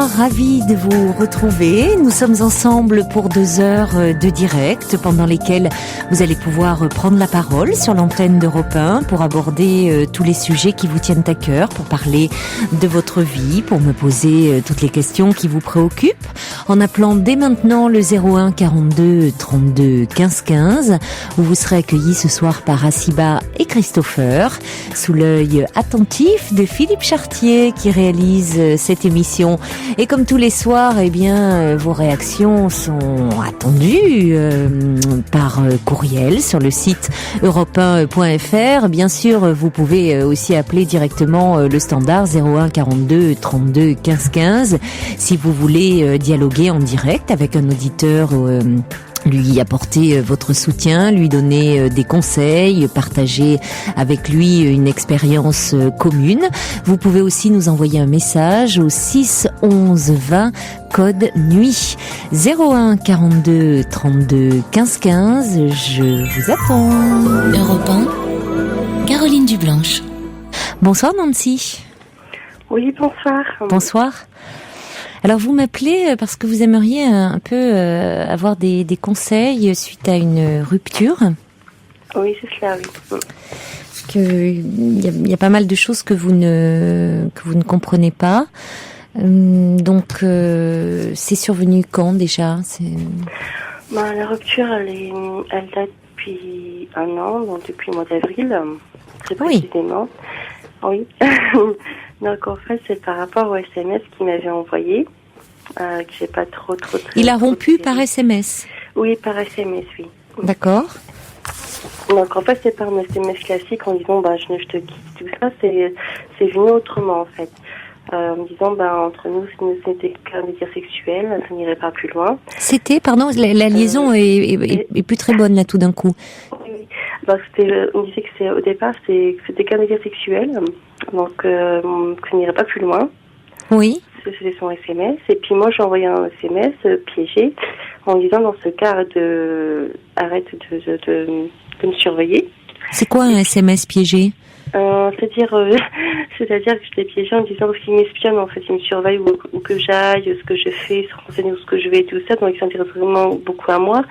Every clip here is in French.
Bonsoir, ravi de vous retrouver. Nous sommes ensemble pour 2 heures de direct pendant lesquelles vous allez pouvoir prendre la parole sur l'antenne d'Europe 1 pour aborder tous les sujets qui vous tiennent à cœur, pour parler de votre vie, pour me poser toutes les questions qui vous préoccupent en appelant dès maintenant le 01 42 32 15 15 où vous serez accueillis ce soir par Assiba et Christopher sous l'œil attentif de Philippe Chartier qui réalise cette émission. Et comme tous les soirs, eh bien, vos réactions sont attendues par courriel sur le site europe1.fr. Bien sûr, vous pouvez aussi appeler directement le standard 01 42 32 15 15 si vous voulez dialoguer en direct avec un auditeur. Lui apporter votre soutien, lui donner des conseils, partager avec lui une expérience commune. Vous pouvez aussi nous envoyer un message au 6 11 20 code nuit 01 42 32 15 15. Je vous attends. Europe 1, Caroline Dublanche. Bonsoir Nancy. Oui, bonsoir. Bonsoir. Alors vous m'appelez parce que vous aimeriez un peu avoir des conseils suite à une rupture. Oui, c'est cela, oui. Parce que il y a pas mal de choses que vous ne comprenez pas. Donc c'est survenu quand déjà? La rupture, elle date depuis 1 an, donc depuis le mois d'avril, très précisément. Oui. Donc en fait, c'est par rapport au SMS qu'il m'avait envoyé, que j'ai pas trop. Il a rompu par SMS. Oui, par SMS, oui. D'accord. Donc en fait, c'est par un SMS classique en disant je te quitte, tout ça. C'est venu autrement en fait, en me disant entre nous, si c'était qu'un désir sexuel, ça n'irait pas plus loin. C'était, pardon, la liaison est plus très bonne là tout d'un coup. On disait que au départ c'était qu'un désir sexuel, donc que ça n'irait pas plus loin. Oui. C'était son SMS. Et puis moi j'ai envoyé un SMS piégé en disant dans ce cas arrête de me surveiller. C'est quoi un SMS piégé? C'est-à-dire que je l'ai piégé en disant qu'il m'espionne, en fait, il me surveille où que j'aille, ce que je fais, se renseigner où ce que je vais, tout ça, donc il s'intéresse vraiment beaucoup à moi,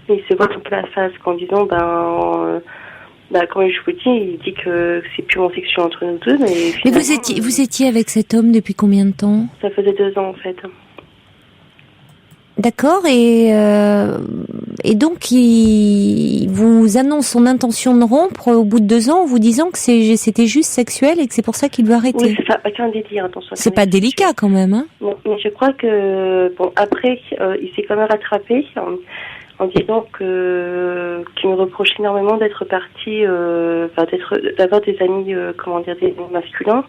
mais il se voit un peu la face en disant, comme je vous dis, il dit que c'est purement sexuel entre nous deux, mais vous étiez avec cet homme depuis combien de temps? Ça faisait 2 ans, en fait. D'accord, et donc il vous annonce son intention de rompre au bout de 2 ans en vous disant que c'était juste sexuel et que c'est pour ça qu'il veut arrêter. Oui, c'est ça, aucun délire, attention. C'est pas délicat quand même, hein? Non, mais je crois que, après, il s'est quand même rattrapé en disant qu'il me reproche énormément d'être parti, d'avoir des amis, des amis masculins,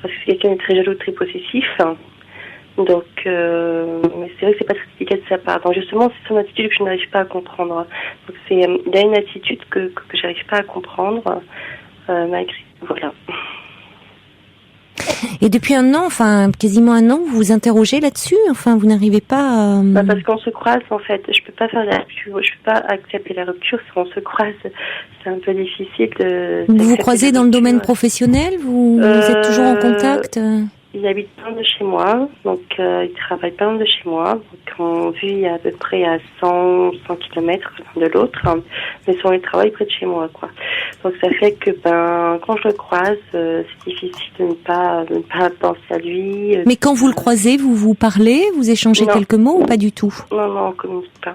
parce que c'est quelqu'un de très jaloux, très possessif. Donc, mais c'est vrai que c'est pas très délicat de sa part. Donc justement, c'est son attitude que je n'arrive pas à comprendre. Donc il y a une attitude que j'arrive pas à comprendre, malgré, voilà. Et depuis 1 an, quasiment 1 an, vous vous interrogez là-dessus? Vous n'arrivez pas à... parce qu'on se croise, en fait. Je peux pas faire la rupture, je peux pas accepter la rupture si on se croise. C'est un peu difficile de... Vous vous croisez dans le domaine professionnel? Vous êtes toujours en contact? Il habite pas loin de chez moi, donc il travaille pas loin de chez moi. Donc on vit à peu près à 100 km l'un de l'autre, mais son lieu de travail près de chez moi, quoi. Donc ça fait que quand je le croise, c'est difficile de ne pas penser à lui. Mais quand vous le croisez, vous vous parlez, vous échangez quelques mots ou pas du tout? Non, on communique pas.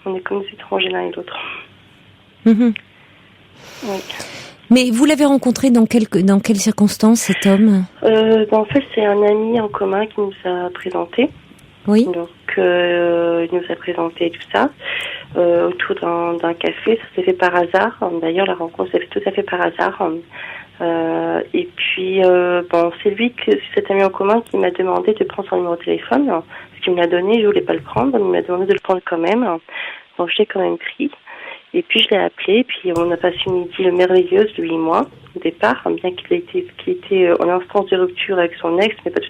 On est comme des étrangers l'un et l'autre. Mmh. Oui. Mais vous l'avez rencontré dans quelles circonstances, cet homme? En fait, c'est un ami en commun qui nous a présenté. Oui. Donc, il nous a présenté tout ça autour d'un café. Ça s'est fait par hasard. D'ailleurs, la rencontre s'est fait tout à fait par hasard. Et puis, c'est cet ami en commun qui m'a demandé de prendre son numéro de téléphone. Parce qu'il me l'a donné, je voulais pas le prendre. Il m'a demandé de le prendre quand même. Donc, je l'ai quand même pris. Et puis je l'ai appelé, puis on a passé une idylle merveilleuse, lui et moi, au départ, bien qu'il était en instance de rupture avec son ex, mais pas tout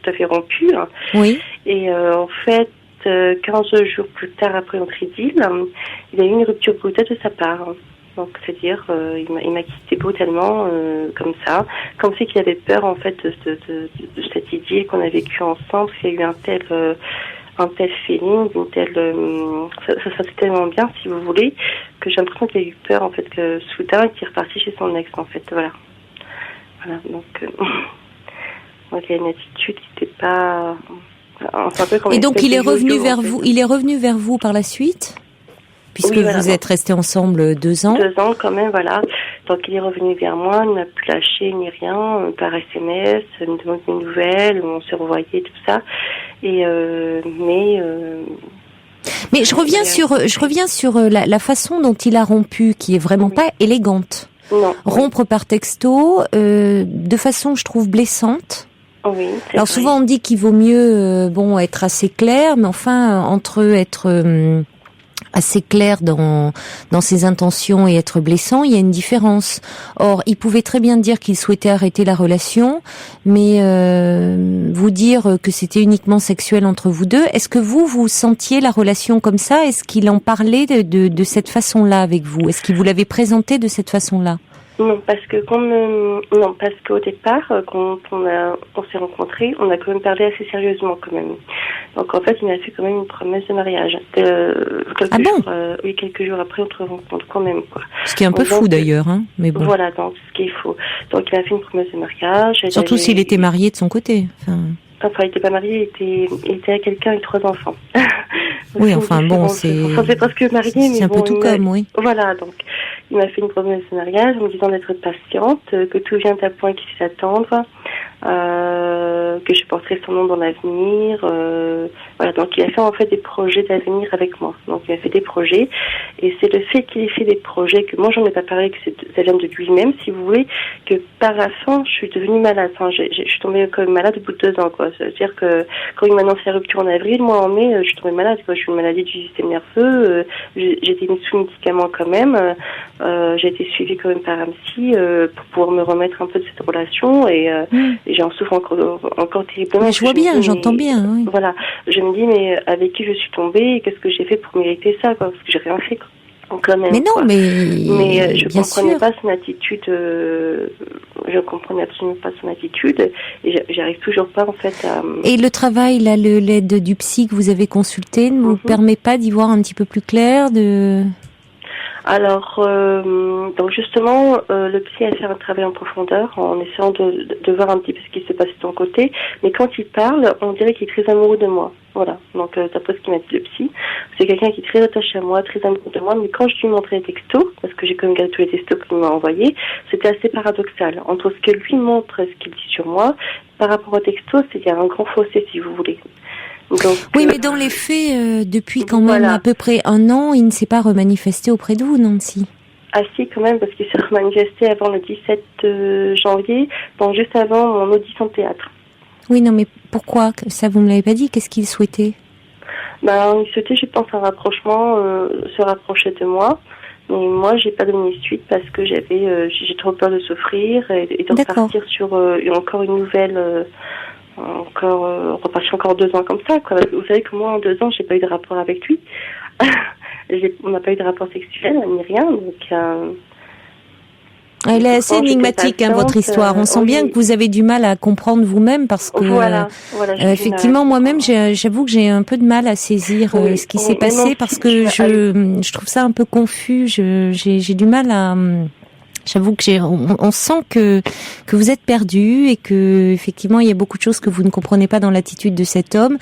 à fait rompu. Oui. Et en fait, 15 jours plus tard, après notre idylle, il a eu une rupture brutale de sa part. Donc, c'est-à-dire, il m'a quitté brutalement, comme ça. Comme si qu'il avait peur, en fait, de cette idée qu'on a vécue ensemble, qu'il y a eu un tel feeling, une telle, ça se passait tellement bien, si vous voulez, que j'ai l'impression qu'il a eu peur, en fait, que soudain, qu'il est reparti chez son ex, en fait, voilà. Donc, donc il y a une attitude qui n'était pas... Enfin, un peu comme et donc, il est revenu yo-yo, vers vous, il est revenu vers vous par la suite? Puisque oui, voilà, vous êtes restés ensemble 2 ans. 2 ans quand même, voilà. Donc il est revenu vers moi, il ne m'a plus lâché ni rien, par SMS, il me demande des nouvelles, on s'est revoyé, tout ça. Et Mais je reviens sur la façon dont il a rompu, qui est vraiment pas élégante. Non. Rompre par texto, de façon, je trouve, blessante. Oui. Alors vrai. souvent on dit qu'il vaut mieux, être assez clair, mais enfin entre être assez clair dans ses intentions et être blessant, il y a une différence. Or, il pouvait très bien dire qu'il souhaitait arrêter la relation, mais vous dire que c'était uniquement sexuel entre vous deux. Est-ce que vous sentiez la relation comme ça? Est-ce qu'il en parlait de cette façon-là avec vous? Est-ce qu'il vous l'avait présenté de cette façon-là? Non, parce qu'au départ, quand on s'est rencontrés, on a quand même parlé assez sérieusement quand même. Donc en fait, il m'a fait quand même une promesse de mariage. Quelques jours après notre rencontre quand même, quoi. Ce qui est un peu fou d'ailleurs, hein, mais bon. Voilà, donc ce qui est faux. Donc il a fait une promesse de mariage. Surtout s'il était marié de son côté. Enfin, il n'était pas marié, il était à quelqu'un avec 3 enfants. Oui, enfin bon, c'est presque marié, mais c'est un peu tout comme, oui. Voilà, donc il m'a fait une promesse de mariage en me disant d'être patiente, que tout vient à point qu'il sait attendre, que je porterai son nom dans l'avenir. Voilà, donc il a fait en fait des projets d'avenir avec moi. Donc il a fait des projets, et c'est le fait qu'il ait fait des projets que moi j'en ai pas parlé, que ça vient de lui-même, si vous voulez, que par la fin je suis devenue malade. Enfin, je suis tombée comme malade au bout de 2 ans, quoi. C'est-à-dire que quand il m'a annoncé la rupture en avril, moi en mai, je suis tombée malade, quoi. Je suis une maladie du système nerveux. J'ai été mise sous médicaments quand même. J'ai été suivie quand même par un psy pour pouvoir me remettre un peu de cette relation, et j'en souffre encore terriblement. Mais je vois bien, j'entends bien. Oui. Voilà, je me dis, mais avec qui je suis tombée, et qu'est-ce que j'ai fait pour mériter ça, quoi, parce que j'ai rien fait, quoi. Quand même, mais non, quoi. mais je comprenais pas son attitude. Je comprenais absolument pas son attitude, et j'arrive toujours pas en fait à. Et le travail, là, l'aide du psy que vous avez consulté ne vous permet pas d'y voir un petit peu plus clair Alors, donc justement, le psy a fait un travail en profondeur en essayant de voir un petit peu ce qui s'est passé de son côté. Mais quand il parle, on dirait qu'il est très amoureux de moi. Voilà. Donc, d'après ce qu'il m'a dit le psy, c'est quelqu'un qui est très attaché à moi, très amoureux de moi. Mais quand je lui montrais les textos, parce que j'ai quand même gardé tous les textos qu'il m'a envoyés, c'était assez paradoxal. Entre ce que lui montre et ce qu'il dit sur moi, par rapport aux textos, il y a un grand fossé, si vous voulez. Donc, oui, mais dans les faits, depuis quand même à peu près 1 an, il ne s'est pas remanifesté auprès de vous, Nancy? Ah si, quand même, parce qu'il s'est remanifesté avant le 17 janvier, donc juste avant mon audition de théâtre. Oui, non, mais pourquoi? Ça, vous ne me l'avez pas dit. Qu'est-ce qu'il souhaitait? Il souhaitait, je pense, un rapprochement, se rapprocher de moi. Mais moi, j'ai pas donné suite parce que j'ai trop peur de souffrir et de repartir sur encore une nouvelle... repartir encore 2 ans comme ça, quoi. Vous savez que moi en 2 ans j'ai pas eu de rapport avec lui. On n'a pas eu de rapport sexuel ni rien, donc elle est assez énigmatique, votre histoire. On sent bien que vous avez du mal à comprendre vous-même parce que effectivement moi-même j'avoue que j'ai un peu de mal à saisir ce qui s'est passé parce que je trouve ça un peu confus. J'ai du mal à... J'avoue que on sent que vous êtes perdu et que effectivement il y a beaucoup de choses que vous ne comprenez pas dans l'attitude de cet homme.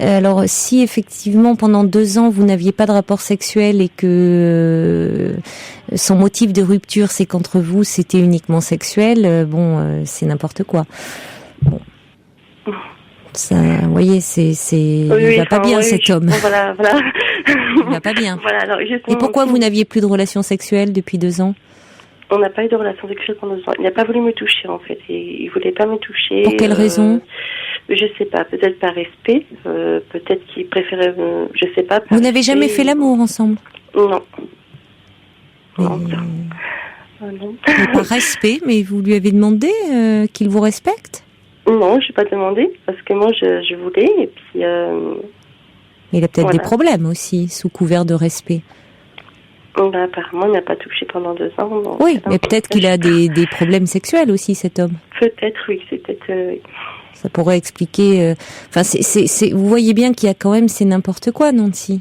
Alors si effectivement pendant 2 ans vous n'aviez pas de rapport sexuel et que son motif de rupture c'est qu'entre vous c'était uniquement sexuel, c'est n'importe quoi. Bon. Ça, vous voyez, il va pas bien cet homme. Voilà. Il va pas bien. Voilà, alors, et pourquoi vous n'aviez plus de relations sexuelles depuis 2 ans? On n'a pas eu de relation sexuelle pendant 2 ans. Il n'a pas voulu me toucher, en fait. Il voulait pas me toucher. Pour quelle raison? Je sais pas. Peut-être par respect. Peut-être qu'il préférait... je sais pas. Vous n'avez jamais fait l'amour ensemble? Non. Non. Mais par respect, mais vous lui avez demandé qu'il vous respecte? Non, je n'ai pas demandé. Parce que moi, je voulais. Et puis... Il a peut-être des problèmes aussi, sous couvert de respect. Apparemment, il n'a pas touché pendant 2 ans. Donc, Oui, mais peut-être qu'il a des problèmes sexuels aussi, cet homme. Peut-être, oui. C'est peut-être... oui. Ça pourrait expliquer... Enfin, vous voyez bien qu'il y a quand même... C'est n'importe quoi, Nancy.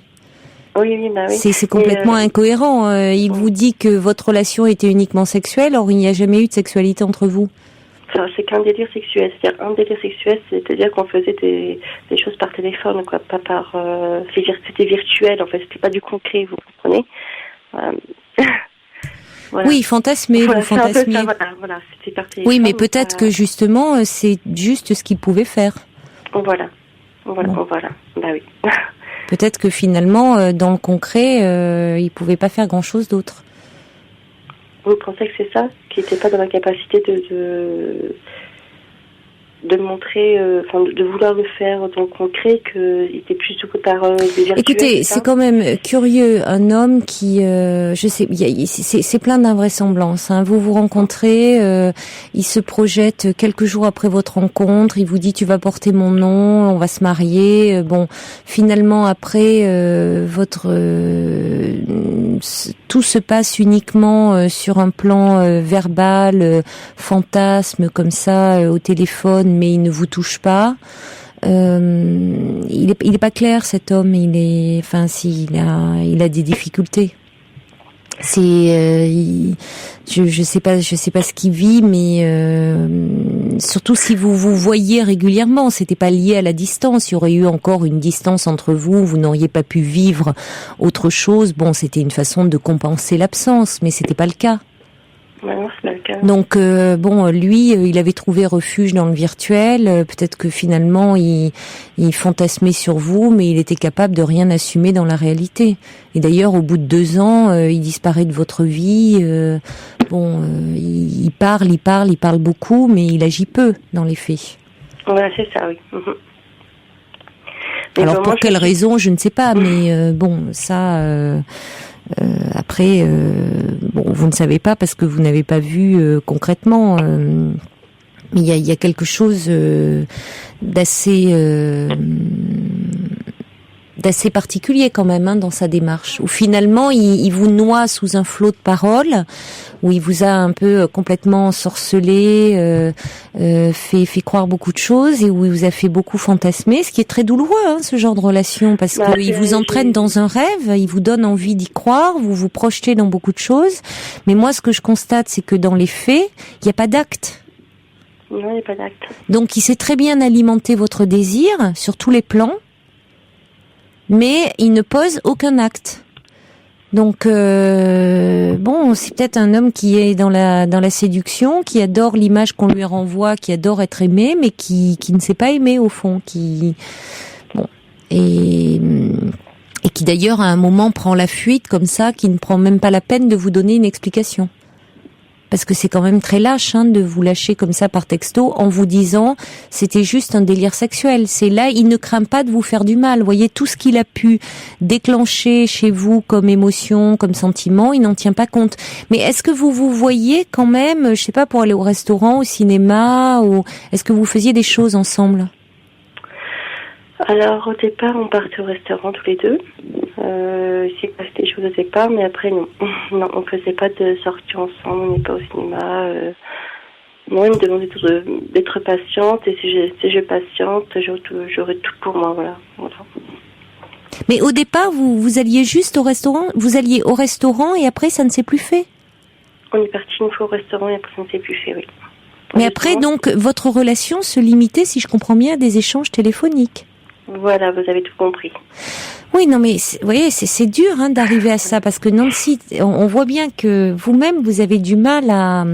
Oui. C'est complètement incohérent. Il vous dit que votre relation était uniquement sexuelle, or il n'y a jamais eu de sexualité entre vous. Enfin, c'est qu'un délire sexuel. C'est-à-dire, un délire sexuel, c'est-à-dire qu'on faisait des choses par téléphone, quoi, pas par... C'était virtuel, en fait. C'était pas du concret, vous comprenez. Voilà. Oui, fantasmer, voilà, vous fantasmiez. Voilà, c'était par téléphone. Oui, mais peut-être que justement, c'est juste ce qu'il pouvait faire. Voilà. Bon. Voilà. Bah oui. Peut-être que finalement, dans le concret, il pouvait pas faire grand-chose d'autre. Vous pensez que c'est ça, qu'il n'était pas dans la capacité de montrer, de vouloir le faire dans le concret, qu'il était plus du coup par des virtuels. Écoutez, c'est quand même curieux, un homme qui, je sais, c'est plein d'invraisemblances. Hein. Vous rencontrez, il se projette quelques jours après votre rencontre, il vous dit tu vas porter mon nom, on va se marier. Bon, finalement après, tout se passe uniquement sur un plan verbal, fantasme comme ça au téléphone, mais il ne vous touche pas. Il est pas clair, cet homme. Il a des difficultés. Je sais pas ce qu'il vit, mais surtout si vous vous voyez régulièrement, c'était pas lié à la distance. Il y aurait eu encore une distance entre vous, vous n'auriez pas pu vivre autre chose. Bon, c'était une façon de compenser l'absence, mais c'était pas le cas. Non, c'est pas le cas. Donc lui, il avait trouvé refuge dans le virtuel. Peut-être que finalement, il fantasmait sur vous, mais il était capable de rien assumer dans la réalité. Et d'ailleurs, au bout de 2 ans, il disparaît de votre vie. Il parle beaucoup, mais il agit peu dans les faits. Voilà, c'est ça, oui. Alors pour quelle raison, je ne sais pas, mais ça. Après, vous ne savez pas parce que vous n'avez pas vu concrètement. Mais il y a quelque chose d'assez particulier quand même dans sa démarche. Où finalement, il vous noie sous un flot de paroles, où il vous a un peu complètement sorcelé, fait croire beaucoup de choses, et où il vous a fait beaucoup fantasmer, ce qui est très douloureux, ce genre de relation, parce qu'il vous entraîne dans un rêve, il vous donne envie d'y croire, vous vous projetez dans beaucoup de choses. Mais moi, ce que je constate, c'est que dans les faits, il n'y a pas d'acte. Non, il n'y a pas d'acte. Donc, il sait très bien alimenter votre désir sur tous les plans, mais il ne pose aucun acte. Donc c'est peut-être un homme qui est dans la séduction, qui adore l'image qu'on lui renvoie, qui adore être aimé, mais qui ne sait pas aimer au fond, et qui d'ailleurs à un moment prend la fuite comme ça, qui ne prend même pas la peine de vous donner une explication. Parce que c'est quand même très lâche de vous lâcher comme ça par texto en vous disant c'était juste un délire sexuel. C'est là, il ne craint pas de vous faire du mal. Vous voyez, tout ce qu'il a pu déclencher chez vous comme émotion, comme sentiment, il n'en tient pas compte. Mais est-ce que vous vous voyez quand même, je sais pas, pour aller au restaurant, au cinéma, ou est-ce que vous faisiez des choses ensemble ? Alors, au départ, on partait au restaurant tous les deux. Il s'est passé des choses au départ, mais après, non. Non, on faisait pas de sortie ensemble, on n'est pas au cinéma. Moi, il me demandait d'être patiente, et si je patiente, j'aurai tout pour moi, voilà. Mais au départ, vous alliez juste au restaurant ? Vous alliez au restaurant et après, ça ne s'est plus fait ? On est parti une fois au restaurant et après, ça ne s'est plus fait, oui. Mais après, donc, votre relation se limitait, si je comprends bien, à des échanges téléphoniques ? Voilà, vous avez tout compris. Oui, non, mais vous voyez, c'est dur d'arriver à ça, parce que Nancy, on voit bien que vous-même, vous avez du mal à...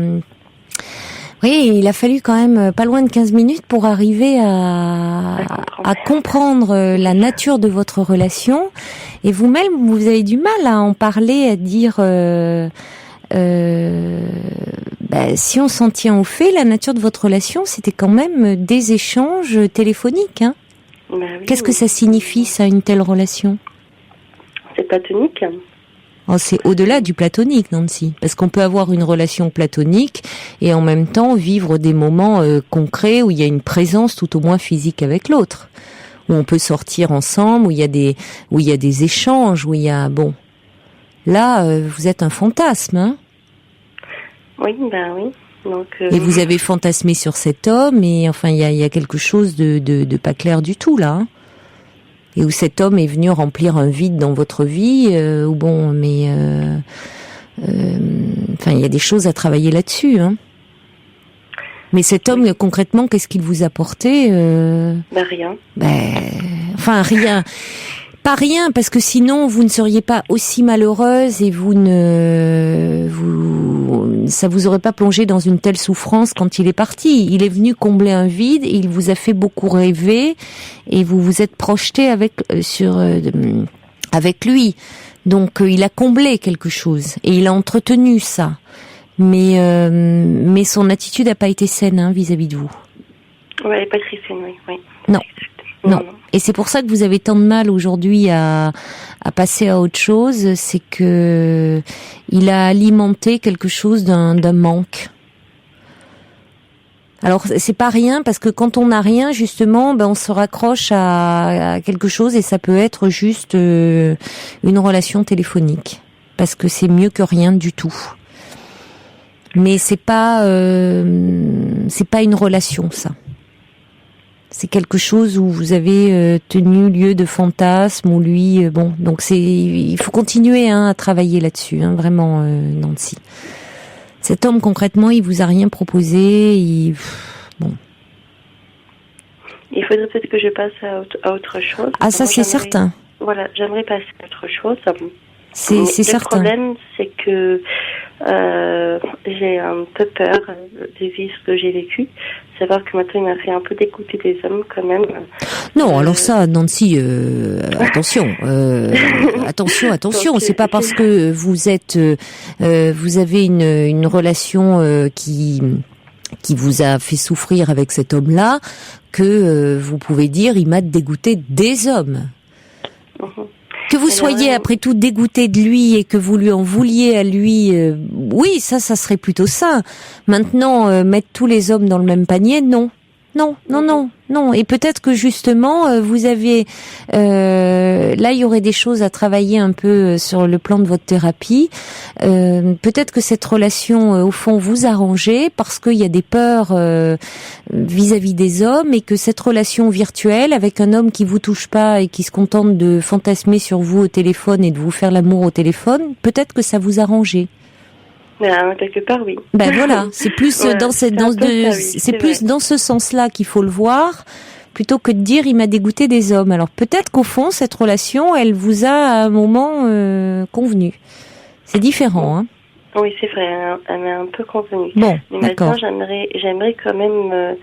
Oui, il a fallu quand même pas loin de 15 minutes pour arriver à comprendre la nature de votre relation. Et vous-même, vous avez du mal à en parler, à dire... si on s'en tient au fait, la nature de votre relation, c'était quand même des échanges téléphoniques, Oui, qu'est-ce que ça signifie, ça, une telle relation ? C'est platonique. C'est au-delà du platonique, Nancy, parce qu'on peut avoir une relation platonique et en même temps vivre des moments concrets où il y a une présence tout au moins physique avec l'autre, où on peut sortir ensemble, où il y a des échanges, où il y a Là, vous êtes un fantasme, hein? Oui, oui. Donc, et vous avez fantasmé sur cet homme, et enfin, il y a quelque chose de pas clair du tout, là, hein? Et où cet homme est venu remplir un vide dans votre vie, enfin, il y a des choses à travailler là-dessus, hein. Mais cet homme, concrètement, qu'est-ce qu'il vous a apporté? Rien. Enfin, rien. Pas rien, parce que sinon, vous ne seriez pas aussi malheureuse et ça vous aurait pas plongé dans une telle souffrance quand il est parti. Il est venu combler un vide, et il vous a fait beaucoup rêver, et vous vous êtes projeté avec lui. Donc, il a comblé quelque chose, et il a entretenu ça. Mais son attitude n'a pas été saine, hein, vis-à-vis de vous. Ouais, elle n'est pas très saine, oui. Non. Non. Et c'est pour ça que vous avez tant de mal aujourd'hui à passer à autre chose, c'est que il a alimenté quelque chose d'un manque. Alors c'est pas rien, parce que quand on n'a rien, justement, on se raccroche à quelque chose, et ça peut être juste une relation téléphonique, parce que c'est mieux que rien du tout. Mais c'est pas une relation, ça. C'est quelque chose où vous avez tenu lieu de fantasme, où lui, donc il faut continuer, hein, à travailler là-dessus, hein, vraiment, Nancy. Cet homme, concrètement, il vous a rien proposé, Il faudrait peut-être que je passe à autre chose. Ah, ça, c'est certain. Voilà, j'aimerais passer à autre chose. C'est certain. Le problème, c'est que j'ai un peu peur de vivre ce que j'ai vécu. Savoir que maintenant, il m'a fait un peu dégoûter des hommes, quand même. Non, alors ça, Nancy, attention, attention. C'est pas parce que vous avez une relation qui vous a fait souffrir avec cet homme-là que vous pouvez dire il m'a dégoûté des hommes. Que vous soyez après tout dégoûté de lui et que vous lui en vouliez à lui, oui, ça serait plutôt ça. Maintenant, mettre tous les hommes dans le même panier, non. Et peut-être que justement, vous avez... là, il y aurait des choses à travailler un peu sur le plan de votre thérapie. Peut-être que cette relation, au fond, vous arrangeait parce qu'il y a des peurs vis-à-vis des hommes, et que cette relation virtuelle avec un homme qui vous touche pas et qui se contente de fantasmer sur vous au téléphone et de vous faire l'amour au téléphone, peut-être que ça vous arrangeait. Quelque part, oui. Voilà, c'est plus dans ce sens-là qu'il faut le voir, plutôt que de dire il m'a dégoûté des hommes. Alors peut-être qu'au fond, cette relation, elle vous a à un moment convenu. C'est différent, hein. Oui, c'est vrai, elle m'a un peu convenu. Bon, mais d'accord. maintenant, j'aimerais quand même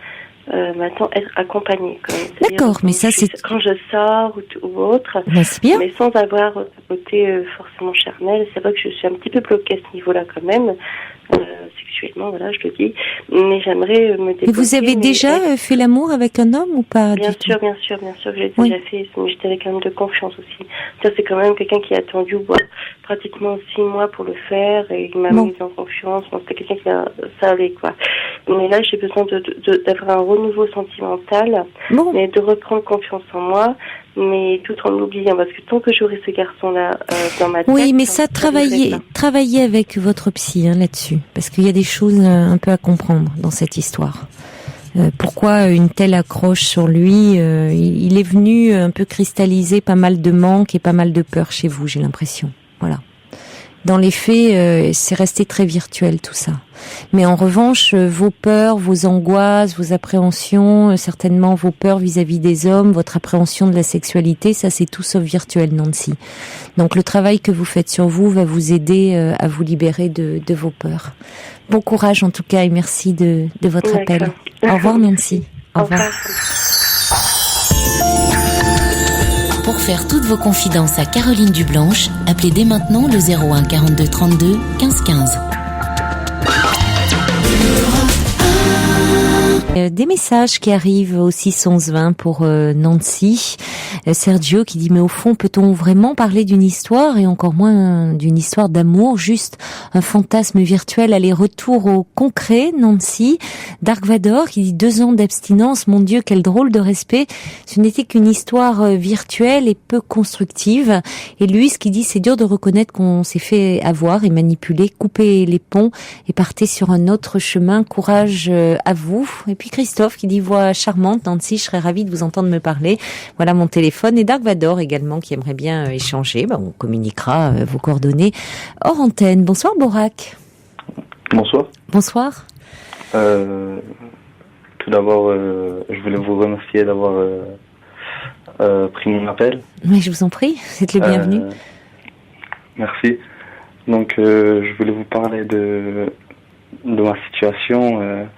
maintenant être accompagnée. D'accord, mais ça c'est... Quand je sors ou autre, c'est bien. Mais sans avoir un côté forcément charnel. C'est vrai que je suis un petit peu bloquée à ce niveau-là quand même, sexuellement, voilà, je le dis. Mais j'aimerais me débloquer. Et vous avez déjà fait l'amour avec un homme ou pas? Bien sûr, je l'ai déjà fait. Mais j'étais avec un homme de confiance aussi. Ça, c'est quand même quelqu'un qui a attendu pratiquement 6 mois pour le faire, et il m'a mis en confiance. Donc c'est quelqu'un ça allait, quoi. Mais là, j'ai besoin d'avoir un renouveau sentimental, mais de reprendre confiance en moi, mais tout en l'oubliant, parce que tant que j'aurai ce garçon-là dans ma tête... Oui, mais ça, travaillez avec votre psy, hein, là-dessus, parce qu'il y a des choses un peu à comprendre dans cette histoire. Pourquoi une telle accroche sur lui? Il est venu un peu cristalliser pas mal de manques et pas mal de peur chez vous, j'ai l'impression. Voilà. Dans les faits, c'est resté très virtuel tout ça. Mais en revanche, vos peurs, vos angoisses, vos appréhensions, certainement vos peurs vis-à-vis des hommes, votre appréhension de la sexualité, ça c'est tout sauf virtuel, Nancy. Donc le travail que vous faites sur vous va vous aider à vous libérer de vos peurs. Bon courage en tout cas, et merci de votre appel. Au revoir, Nancy. Au revoir. Pour faire toutes vos confidences à Caroline Dublanche, appelez dès maintenant le 01 42 32 15 15. Des messages qui arrivent au 611-20 pour Nancy. Sergio qui dit, mais au fond, peut-on vraiment parler d'une histoire et encore moins d'une histoire d'amour, juste un fantasme virtuel, aller-retour au concret, Nancy. Dark Vador qui dit 2 ans d'abstinence, mon Dieu, quel drôle de respect. Ce n'était qu'une histoire virtuelle et peu constructive. Et Luis qui dit, c'est dur de reconnaître qu'on s'est fait avoir et manipuler, couper les ponts et partez sur un autre chemin. Courage à vous. Et puis Christophe qui dit, voix charmante, Nancy, je serais ravie de vous entendre me parler. Voilà mon téléphone. Et Dark Vador également qui aimerait bien échanger. On communiquera vos coordonnées hors antenne. Bonsoir Borak. Bonsoir. Bonsoir. Tout d'abord, je voulais vous remercier d'avoir pris mon appel. Mais je vous en prie, vous êtes le bienvenu. Merci. Donc, je voulais vous parler de ma situation.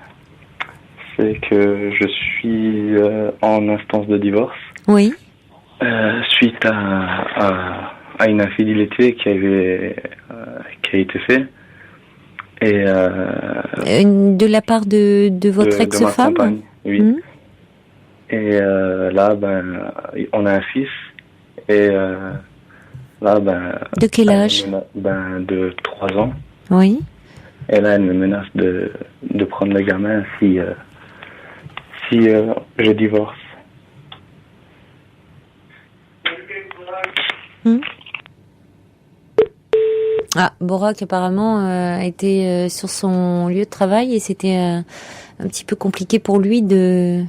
C'est que je suis en instance de divorce. Oui. Suite à une infidélité qui a été faite. Et de la part de votre ex-femme? De ma compagne, oui. Mmh. Et là, on a un fils. Et là, de quel âge? De 3 ans. Oui. Et là, elle me menace de prendre le gamin si je divorce. Mmh. Ah, Borak apparemment a été sur son lieu de travail et c'était un petit peu compliqué pour lui de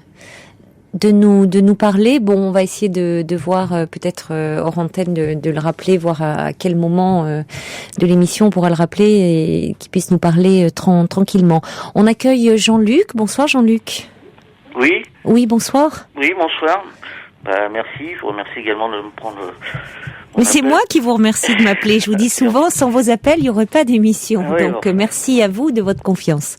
nous parler. Bon, on va essayer de voir peut-être hors antenne de le rappeler, voir à quel moment de l'émission on pourra le rappeler et qu'il puisse nous parler tranquillement. On accueille Jean-Luc. Bonsoir Jean-Luc. Oui. Oui, bonsoir. Oui, bonsoir. Merci. Je vous remercie également de me prendre. Mais c'est moi qui vous remercie de m'appeler. Je vous dis souvent, sans vos appels, il n'y aurait pas d'émission. Oui, donc, merci à vous de votre confiance.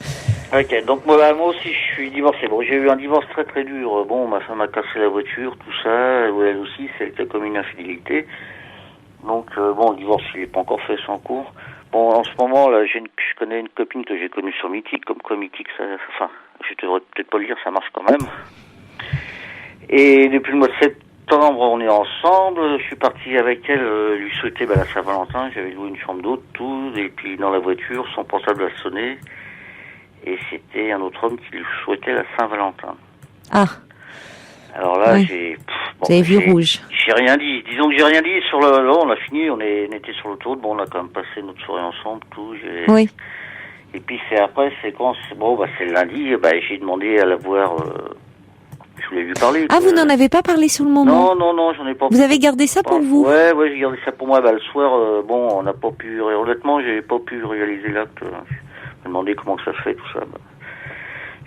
Ok, donc moi aussi, je suis divorcé. Bon, j'ai eu un divorce très très dur. Bon, ma femme a cassé la voiture, tout ça. Elle aussi, c'était comme une infidélité. Donc, le divorce, il n'est pas encore fait, c'est en cours. Bon, en ce moment, là, je connais une copine que j'ai connue sur Mythique. Comme quoi, Mythique, je devrais peut-être pas le dire, ça marche quand même. Et depuis le mois de septembre, on est ensemble. Je suis parti avec elle lui souhaiter la Saint-Valentin. J'avais loué une chambre d'hôte, tout. Et puis dans la voiture, son portable a sonné. Et c'était un autre homme qui lui souhaitait la Saint-Valentin. Ah. Alors là, oui. Vous avez vu rouge. J'ai rien dit. Disons que j'ai rien dit sur là, on a fini, on était sur l'autoroute. Bon, on a quand même passé notre soirée ensemble, tout. Oui. Et puis c'est quand c'est le lundi. J'ai demandé à la voir. Je voulais lui parler. Ah, vous n'en avez pas parlé sur le moment? Non, j'en ai pas. Vous avez gardé ça pour vous? Ouais, j'ai gardé ça pour moi. Le soir, on n'a pas pu. Honnêtement, j'ai pas pu réaliser l'acte. Je me demandais comment ça se fait tout ça.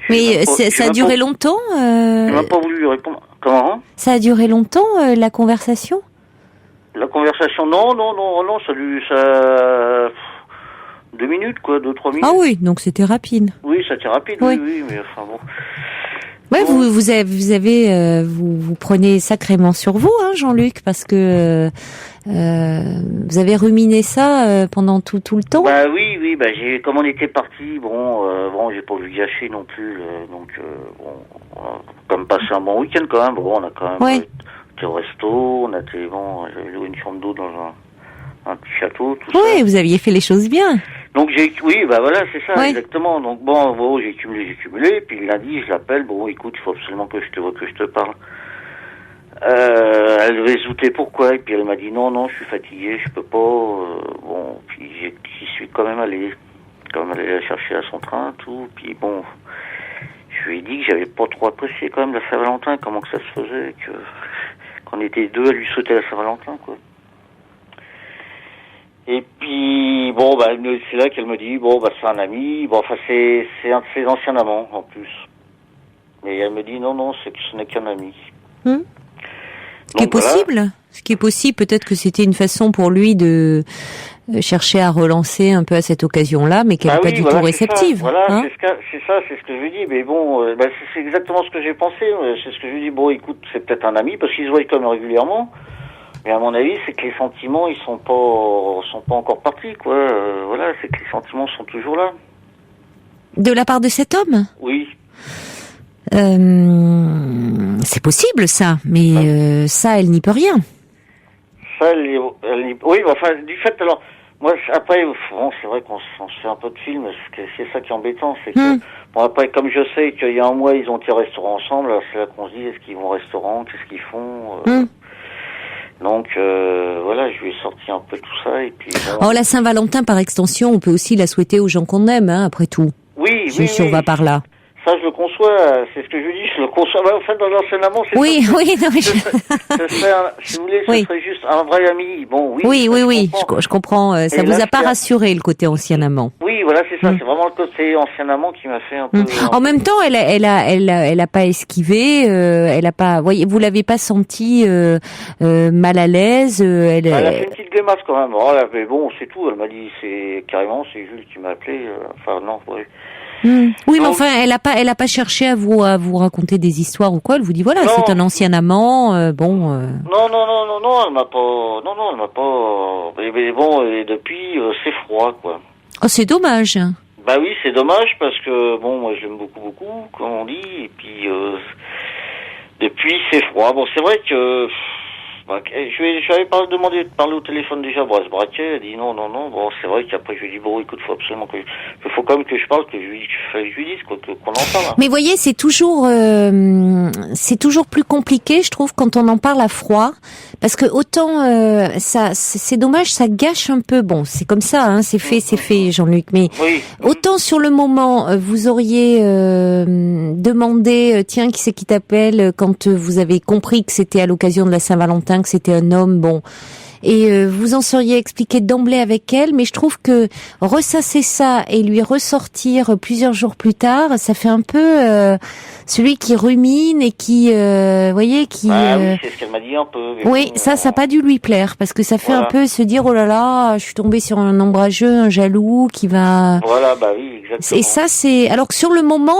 Mais ça a duré longtemps? Je n'ai pas voulu lui répondre. Comment? Ça a duré longtemps la conversation? La conversation, non, ça 2 minutes, 2-3 minutes. Ah oui, donc c'était rapide. Oui, c'était rapide, oui, mais enfin bon. Ouais, vous prenez sacrément sur vous, hein, Jean-Luc, parce que vous avez ruminé ça pendant tout le temps. Oui, comme on était partis, j'ai pas vu gâcher non plus, on a quand même passé un bon week-end quand même. On a quand même été au resto, j'avais loué une chambre d'eau dans un petit château, tout ça. Oui, vous aviez fait les choses bien. Donc c'est ça, exactement. Donc j'ai cumulé, puis lundi je l'appelle, écoute, il faut absolument que je te parle. Elle devait se douter pourquoi, et puis elle m'a dit non, je suis fatigué, je peux pas. Puis j'y suis quand même allé la chercher à son train, tout. Puis je lui ai dit que j'avais pas trop apprécié quand même la Saint-Valentin, comment que ça se faisait, qu'on était 2 à lui souhaiter la Saint-Valentin, quoi. Et puis, c'est là qu'elle me dit, c'est un ami, c'est un de ses anciens amants, en plus. Mais elle me dit, non, ce n'est qu'un ami. Ce qui est possible. Ce qui est possible, peut-être que c'était une façon pour lui de chercher à relancer un peu à cette occasion-là, mais qu'elle n'est pas du tout réceptive. C'est ce que je lui dis. Mais c'est exactement ce que j'ai pensé. C'est ce que je lui dis. Écoute, c'est peut-être un ami, parce qu'ils se voient quand même régulièrement. Mais à mon avis, c'est que les sentiments, ils sont pas encore partis, quoi. C'est que les sentiments sont toujours là. De la part de cet homme? Oui. C'est possible ça, mais ça, elle n'y peut rien. Ça, oui, enfin, du fait, alors, moi, après, bon, c'est vrai qu'on se fait un peu de film, c'est ça qui est embêtant, c'est que, bon, après, comme je sais qu'il y a un mois, ils ont été au restaurant ensemble, alors c'est là qu'on se dit, est-ce qu'ils vont au restaurant, qu'est-ce qu'ils font Donc, voilà, je lui ai sorti un peu tout ça, et puis... Bon. Oh, la Saint-Valentin, par extension, on peut aussi la souhaiter aux gens qu'on aime, hein, après tout. Oui, si on va par là. Ça, je le conçois, c'est ce que je dis, je le conçois. En fait, dans l'enseignement, c'est oui, ça. Oui, non, mais ce serait, si vous voulez, ce serait juste un vrai ami. Bon, oui. Je comprends. Ça vous a pas rassuré, le côté ancien amant. Oui, voilà, c'est ça. C'est vraiment le côté ancien amant qui m'a fait un peu... En même temps, elle a pas esquivé, elle a pas, voyez, vous l'avez pas senti, mal à l'aise, elle a fait une petite grimace quand même. Oh, là, mais bon, c'est tout. Elle m'a dit, c'est Jules qui m'a appelé. Enfin, non, ouais. Oui, mais enfin, elle a pas cherché à vous raconter des histoires ou quoi. Elle vous dit voilà, c'est un ancien amant, bon. Non, elle m'a pas. Mais bon, et depuis, c'est froid, quoi. Oh, c'est dommage. Bah oui, c'est dommage parce que bon, moi, je l'aime beaucoup, comme on dit, et puis depuis, c'est froid. Bon, c'est vrai que. Je lui avais demandé de parler au téléphone déjà, bon, elle se braquait, elle dit non, bon, c'est vrai qu'après je lui ai dit, bon, écoute, faut absolument faut quand même que je parle, que je lui dise, quoi, qu'on en parle. Hein. Mais voyez, c'est toujours plus compliqué, je trouve, quand on en parle à froid, parce que autant, c'est dommage, ça gâche un peu, bon, c'est comme ça, hein, c'est fait, Jean-Luc, mais autant sur le moment, vous auriez, demandé, tiens, qui c'est qui t'appelle, quand vous avez compris que c'était à l'occasion de la Saint-Valentin, que c'était un homme, bon, et vous en seriez expliqué d'emblée avec elle, mais je trouve que ressasser ça et lui ressortir plusieurs jours plus tard, ça fait un peu celui qui rumine et qui, voyez, qui... oui, c'est ce qu'elle m'a dit un peu. Oui, ça n'a pas dû lui plaire, parce que ça fait un peu se dire, oh là là, je suis tombée sur un ombrageux, un jaloux qui va... Voilà, bah oui, exactement. Et ça, c'est... Alors que sur le moment...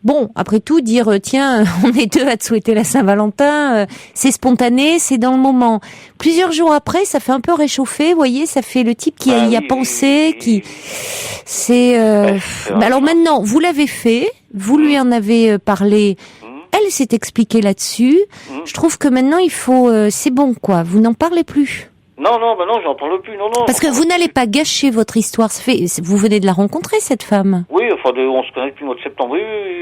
Bon, après tout, dire tiens, on est deux à te souhaiter la Saint-Valentin, c'est spontané, c'est dans le moment. Plusieurs jours après, ça fait un peu réchauffer, vous voyez, ça fait le type qui y a pensé, qui c'est. Alors maintenant, vous l'avez fait, vous lui en avez parlé. Elle s'est expliquée là-dessus. Je trouve que maintenant, il faut, c'est bon quoi. Vous n'en parlez plus. Non, j'en parle plus, non. Parce que vous n'allez pas gâcher votre histoire. Vous venez de la rencontrer, cette femme. Oui, enfin, on se connaît depuis le mois de septembre, oui,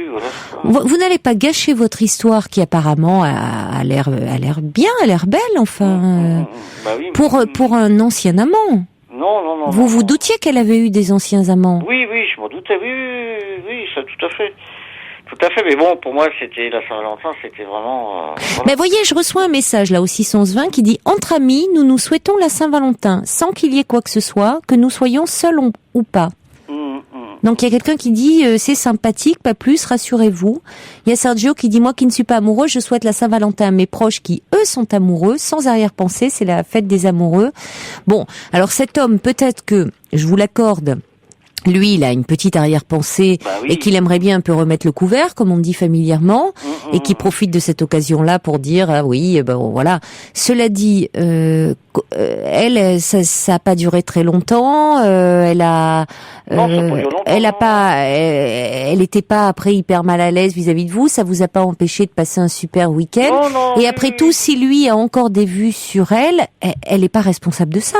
voilà. Vous n'allez pas gâcher votre histoire qui apparemment a l'air bien, a l'air belle, enfin. Bah oui, pour un ancien amant. Non. Vous vous doutiez qu'elle avait eu des anciens amants? Oui, je m'en doutais, oui, ça, tout à fait. Tout à fait, mais bon, pour moi, c'était la Saint-Valentin, c'était vraiment... voilà. Mais voyez, je reçois un message, là, au 620, qui dit « Entre amis, nous nous souhaitons la Saint-Valentin, sans qu'il y ait quoi que ce soit, que nous soyons seuls ou pas. » Donc, il y a quelqu'un qui dit « C'est sympathique, pas plus, rassurez-vous. » Il y a Sergio qui dit « Moi qui ne suis pas amoureux, je souhaite la Saint-Valentin à mes proches qui, eux, sont amoureux, sans arrière-pensée, c'est la fête des amoureux. » Bon, alors cet homme, peut-être que, je vous l'accorde, lui, il a une petite arrière-pensée et qu'il aimerait bien un peu remettre le couvert, comme on dit familièrement, et qui profite de cette occasion-là pour dire ah oui, ben voilà. Cela dit, elle, ça a pas duré très longtemps. Elle était pas après hyper mal à l'aise vis-à-vis de vous. Ça vous a pas empêché de passer un super week-end. Non, et après tout, si lui a encore des vues sur elle, elle est pas responsable de ça.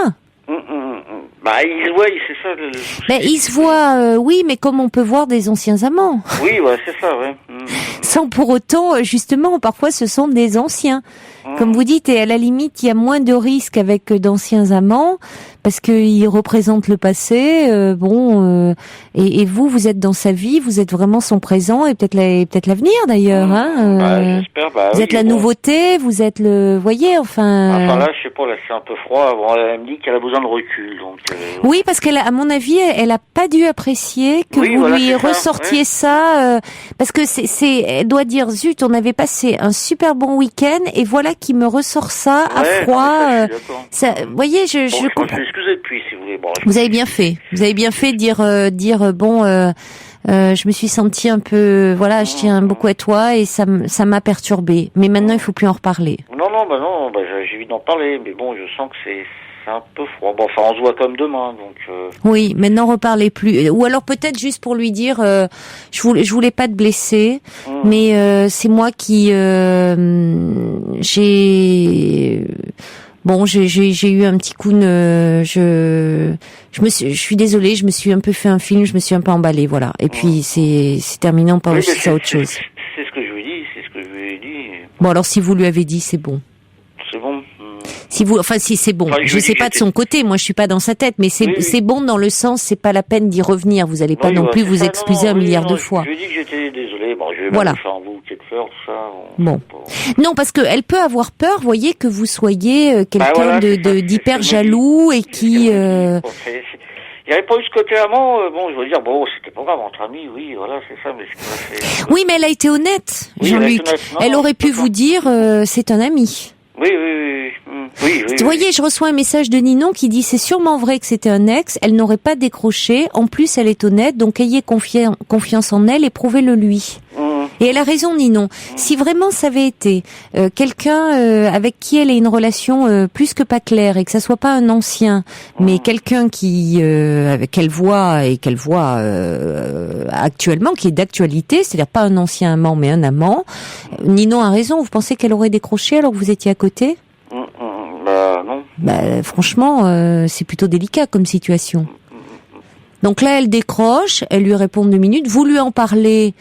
Bah, il se voit, c'est ça. Ben, il se voit, oui, mais comme on peut voir des anciens amants. Oui, ouais, c'est ça, ouais. Sans pour autant, justement, parfois ce sont des anciens. Comme vous dites, et à la limite, il y a moins de risques avec d'anciens amants, parce qu'ils représentent le passé, et vous êtes dans sa vie, vous êtes vraiment son présent, et peut-être l'avenir d'ailleurs, j'espère, vous êtes la nouveauté, vous êtes voyez, enfin là, je sais pas, là, c'est un peu froid, bon, elle me dit qu'elle a besoin de recul, donc... Oui, parce à mon avis, elle a pas dû apprécier que vous lui ressortiez ça, parce que elle doit dire, zut, on avait passé un super bon week-end, et voilà qui me ressort ça à froid. Ça, voyez, je comprends. Je m'excuse depuis, si vous voulez. Bon, vous avez bien fait. Vous avez bien fait de dire bon. Je me suis sentie un peu, voilà, je tiens beaucoup à toi et ça m'a perturbée. Mais maintenant, il faut plus en reparler. Non, j'ai envie d'en parler, mais bon, je sens que c'est un peu froid. Bon, enfin, on se voit comme demain, donc... Oui, mais n'en reparlez plus. Ou alors peut-être juste pour lui dire, je voulais pas te blesser, mais c'est moi qui j'ai eu un petit coup de je suis désolée, je me suis un peu fait un film, je me suis un peu emballée, voilà. Et puis c'est terminé, on passe à autre chose. C'est ce que je lui ai dit. Bon, alors si vous lui avez dit, c'est bon. C'est bon. Si c'est bon. Enfin, je sais pas de son côté, moi je suis pas dans sa tête, mais c'est bon dans le sens, c'est pas la peine d'y revenir, vous allez pas non plus vous excuser un milliard de fois. Je lui ai dit que j'étais désolé, bon, je vais voilà. faire un bouquet de fleurs, tout ça. Bon. Non, parce que elle peut avoir peur, voyez, que vous soyez quelqu'un d'hyper jaloux et qui... Il n'y avait pas eu ce côté amant, bon, je veux dire, bon, c'était pas grave, entre amis, oui, voilà, c'est ça, mais ce qui m'a fait... Oui, mais elle a été honnête, Jean-Luc. Elle aurait pu vous dire, c'est un ami. Oui. Vous voyez, je reçois un message de Ninon qui dit c'est sûrement vrai que c'était un ex, elle n'aurait pas décroché, en plus elle est honnête, donc ayez confiance en elle et prouvez-le lui. Et elle a raison, Ninon. Si vraiment ça avait été quelqu'un avec qui elle ait une relation plus que pas claire et que ça soit pas un ancien, mais quelqu'un qui qu'elle voit actuellement, qui est d'actualité, c'est-à-dire pas un ancien amant mais un amant, Ninon a raison. Vous pensez qu'elle aurait décroché alors que vous étiez à côté ? Non. Franchement, c'est plutôt délicat comme situation. Donc là, elle décroche, elle lui répond 2 minutes. Vous lui en parlez.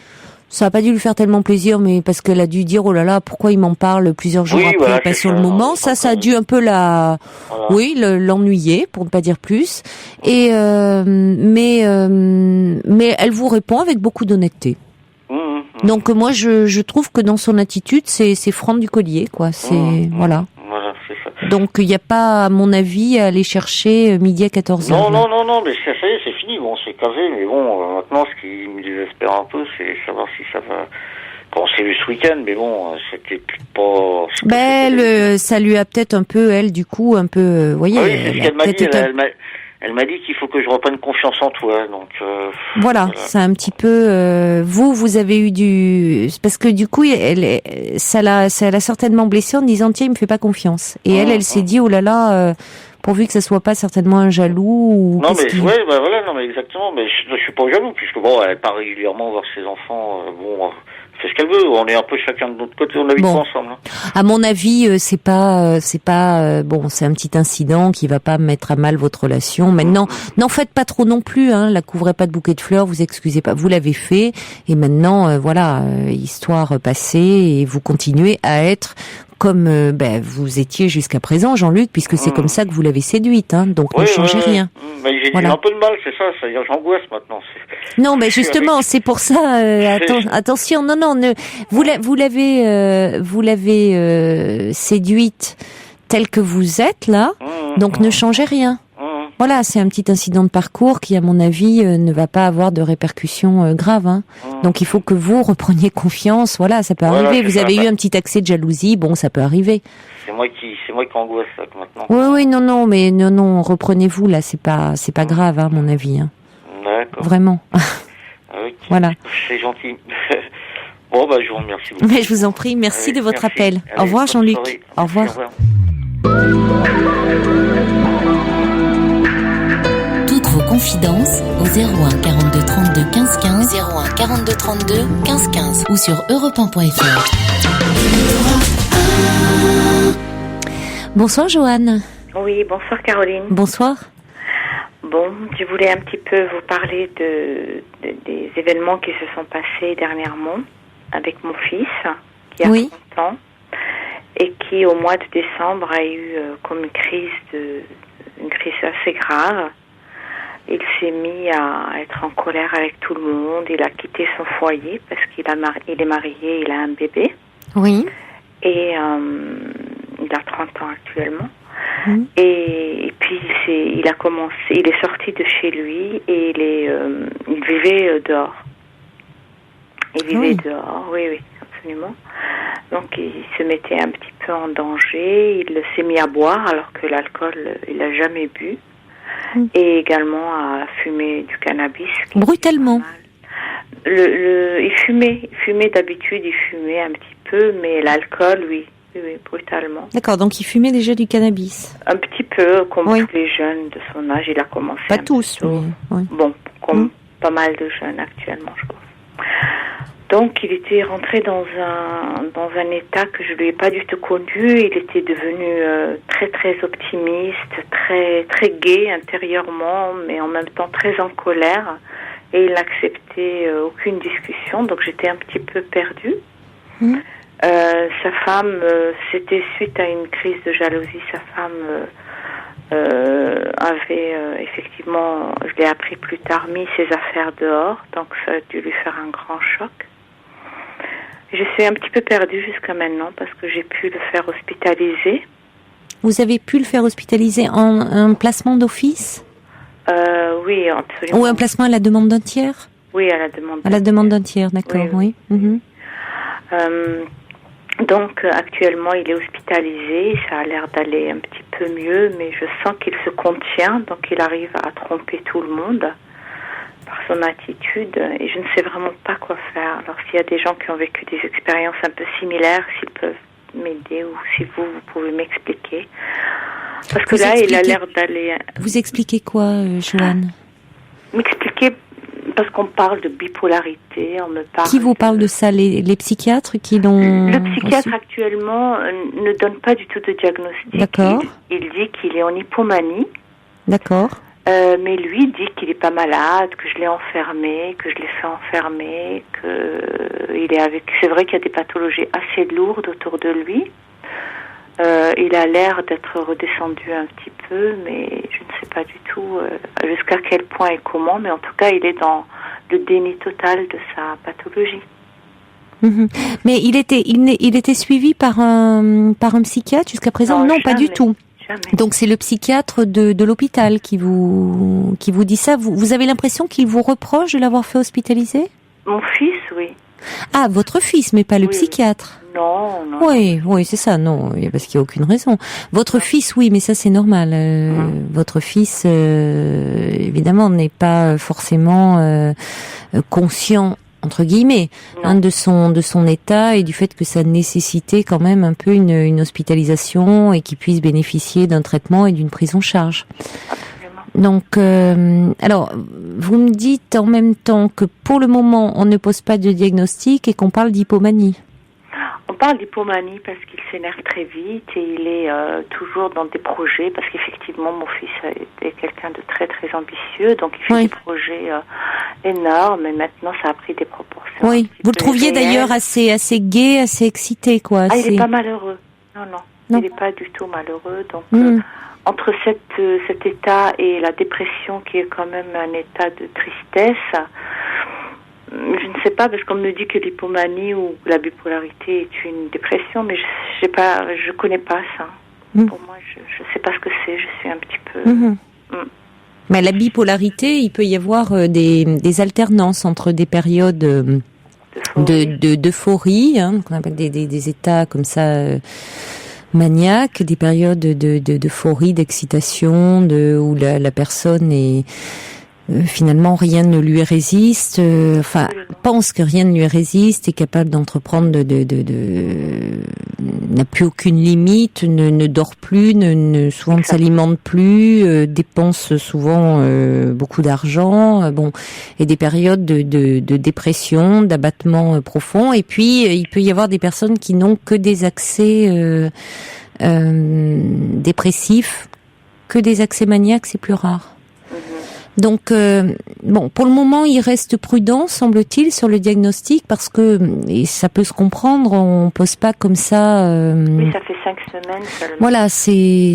Ça n'a pas dû lui faire tellement plaisir, mais parce qu'elle a dû dire oh là là, pourquoi il m'en parle plusieurs jours après, pas sur le moment. Ça a dû un peu l'ennuyer, pour ne pas dire plus. Et mais elle vous répond avec beaucoup d'honnêteté. Donc moi, je trouve que dans son attitude, c'est franc du collier, quoi. C'est voilà. C'est ça. Donc il n'y a pas, à mon avis, à aller chercher midi à 14h. Non, mais ça y est, c'est fini, bon, c'est casé, mais bon, maintenant, ce qui me désespère un peu, c'est savoir si ça va... Bon, c'est eu ce week-end, mais bon, c'était pas... ça lui a peut-être un peu, elle, du coup, un peu, voyez... Oui, c'est ce qu'elle m'a dit, elle m'a dit qu'il faut que je reprenne confiance en toi, donc... Voilà, c'est un petit peu... vous avez eu parce que du coup, ça l'a certainement blessée en disant, tiens, il me fait pas confiance. Et elle s'est dit, oh là là, pourvu que ça soit pas certainement un jaloux ou... Non, mais, non, mais exactement, mais je suis pas jaloux, puisque bon, elle part régulièrement voir ses enfants, fait ce qu'elle veut, on est un peu chacun de notre côté, on habite pas ensemble. À mon avis, c'est pas bon, c'est un petit incident qui va pas mettre à mal votre relation. Maintenant, n'en faites pas trop non plus, hein, la couvrez pas de bouquet de fleurs, vous excusez pas, vous l'avez fait et maintenant histoire passée et vous continuez à être comme vous étiez jusqu'à présent, Jean-Luc, puisque c'est comme ça que vous l'avez séduite, hein, donc ne changez rien. Mais j'ai eu un peu de mal, c'est ça, c'est-à-dire j'angoisse maintenant. Non, mais justement, c'est pour ça. Attention, non, vous l'avez séduite telle que vous êtes là, donc ne changez rien. Voilà, c'est un petit incident de parcours qui, à mon avis, ne va pas avoir de répercussions graves. Hein. Donc il faut que vous repreniez confiance. Voilà, ça peut arriver. Vous avez eu un petit accès de jalousie, bon, ça peut arriver. C'est moi qui angoisse ça maintenant. Oui, non, reprenez-vous là, c'est pas grave, hein, à mon avis. Hein. D'accord. Vraiment. Okay. Voilà. C'est gentil. Bon, je vous remercie beaucoup. Mais je vous en prie, merci de votre appel. Allez, au revoir, Jean-Luc. Soirée. Au revoir. Toutes vos confidences au 01 42 32 15 15, 01 42 32 15 15 ou sur europe1.fr. Bonsoir, Joanne. Oui, bonsoir, Caroline. Bonsoir. Bon, je voulais un petit peu vous parler des événements qui se sont passés dernièrement avec mon fils, qui a 30 ans, et qui, au mois de décembre, a eu comme une crise assez grave. Il s'est mis à être en colère avec tout le monde. Il a quitté son foyer parce qu'il est marié, il a un bébé. Oui. Et il a 30 ans actuellement. Et puis il est sorti de chez lui et il vivait dehors. Il vivait dehors, oui, absolument. Donc il se mettait un petit peu en danger. Il s'est mis à boire alors que l'alcool, il n'a jamais bu. Et également à fumer du cannabis. Brutalement. Il fumait d'habitude, il fumait un petit peu, mais l'alcool, oui, brutalement. D'accord, donc il fumait déjà du cannabis. Un petit peu, peu, comme Oui. tous les jeunes de son âge, il a commencé. Pas un tous, peu tôt. mais oui. Bon, comme pas mal de jeunes actuellement, je crois. Donc, il était rentré dans un état que je lui ai pas du tout connu. Il était devenu très, très optimiste, très, très gai intérieurement, mais en même temps très en colère. Et il n'acceptait aucune discussion, donc j'étais un petit peu perdue. Sa femme, c'était suite à une crise de jalousie, sa femme avait effectivement, je l'ai appris plus tard, mis ses affaires dehors, donc ça a dû lui faire un grand choc. Je suis un petit peu perdue jusqu'à maintenant parce que j'ai pu le faire hospitaliser. Vous avez pu le faire hospitaliser en un placement d'office? Oui, absolument. Ou un placement à la demande d'un tiers? Oui, à la demande. À la demande d'un tiers, d'accord, oui. Mhm. Donc actuellement il est hospitalisé, ça a l'air d'aller un petit peu mieux, mais je sens qu'il se contient, donc il arrive à tromper tout le monde par son attitude et je ne sais vraiment pas quoi faire. Alors s'il y a des gens qui ont vécu des expériences un peu similaires, s'ils peuvent m'aider ou si vous pouvez m'expliquer. Parce que là il a l'air d'aller... Vous expliquez quoi, Joanne? M'expliquer, parce qu'on parle de bipolarité, on me parle... Qui vous parle de ça? Les psychiatres qui l'ont... Le psychiatre actuellement ne donne pas du tout de diagnostic. D'accord. Il dit qu'il est en hypomanie. D'accord. Mais lui dit qu'il est pas malade, que je l'ai enfermé, que je l'ai fait enfermer, que il est avec... C'est vrai qu'il y a des pathologies assez lourdes autour de lui. Il a l'air d'être redescendu un petit peu, mais je ne sais pas du tout jusqu'à quel point et comment, mais en tout cas, il est dans le déni total de sa pathologie. Mhm. Mais il était suivi par un psychiatre jusqu'à présent? Non, pas du tout. Jamais. Donc c'est le psychiatre de l'hôpital qui vous dit ça. Vous avez l'impression qu'il vous reproche de l'avoir fait hospitaliser? Mon fils, oui. Ah, votre fils, mais pas le psychiatre. Non. Oui, c'est ça, non, parce qu'il n'y a aucune raison. Votre fils, oui, mais ça c'est normal. Votre fils, évidemment, n'est pas forcément conscient, entre guillemets, de son état et du fait que ça nécessitait quand même un peu une hospitalisation et qu'il puisse bénéficier d'un traitement et d'une prise en charge. Donc, alors, vous me dites en même temps que pour le moment, on ne pose pas de diagnostic et qu'on parle d'hypomanie. On parle d'hypomanie parce qu'il s'énerve très vite et il est toujours dans des projets, parce qu'effectivement, mon fils est quelqu'un de très, très ambitieux, donc il fait des projets énormes, et maintenant, ça a pris des proportions. Oui, vous le trouviez d'ailleurs assez gai, assez excité, quoi. Il n'est pas malheureux. Non. Il n'est pas du tout malheureux, donc... Entre cet état et la dépression, qui est quand même un état de tristesse, je ne sais pas, parce qu'on me dit que l'hypomanie ou la bipolarité est une dépression, mais je connais pas ça. Pour moi, je ne sais pas ce que c'est, je suis un petit peu... Mais la bipolarité, il peut y avoir des alternances entre des périodes d'euphorie, qu'on appelle des états comme ça... maniaque, des périodes d'euphorie, d'excitation, où la personne est finalement rien ne lui résiste, pense que rien ne lui résiste, est capable d'entreprendre n'a plus aucune limite, ne dort plus, souvent ne s'alimente plus, dépense souvent beaucoup d'argent, et des périodes de dépression, d'abattement profond. Et puis il peut y avoir des personnes qui n'ont que des accès dépressifs, que des accès maniaques, c'est plus rare. Donc, pour le moment, il reste prudent, semble-t-il, sur le diagnostic, parce que, et ça peut se comprendre, on pose pas comme ça... Oui, ça fait 5 semaines seulement. Voilà, c'est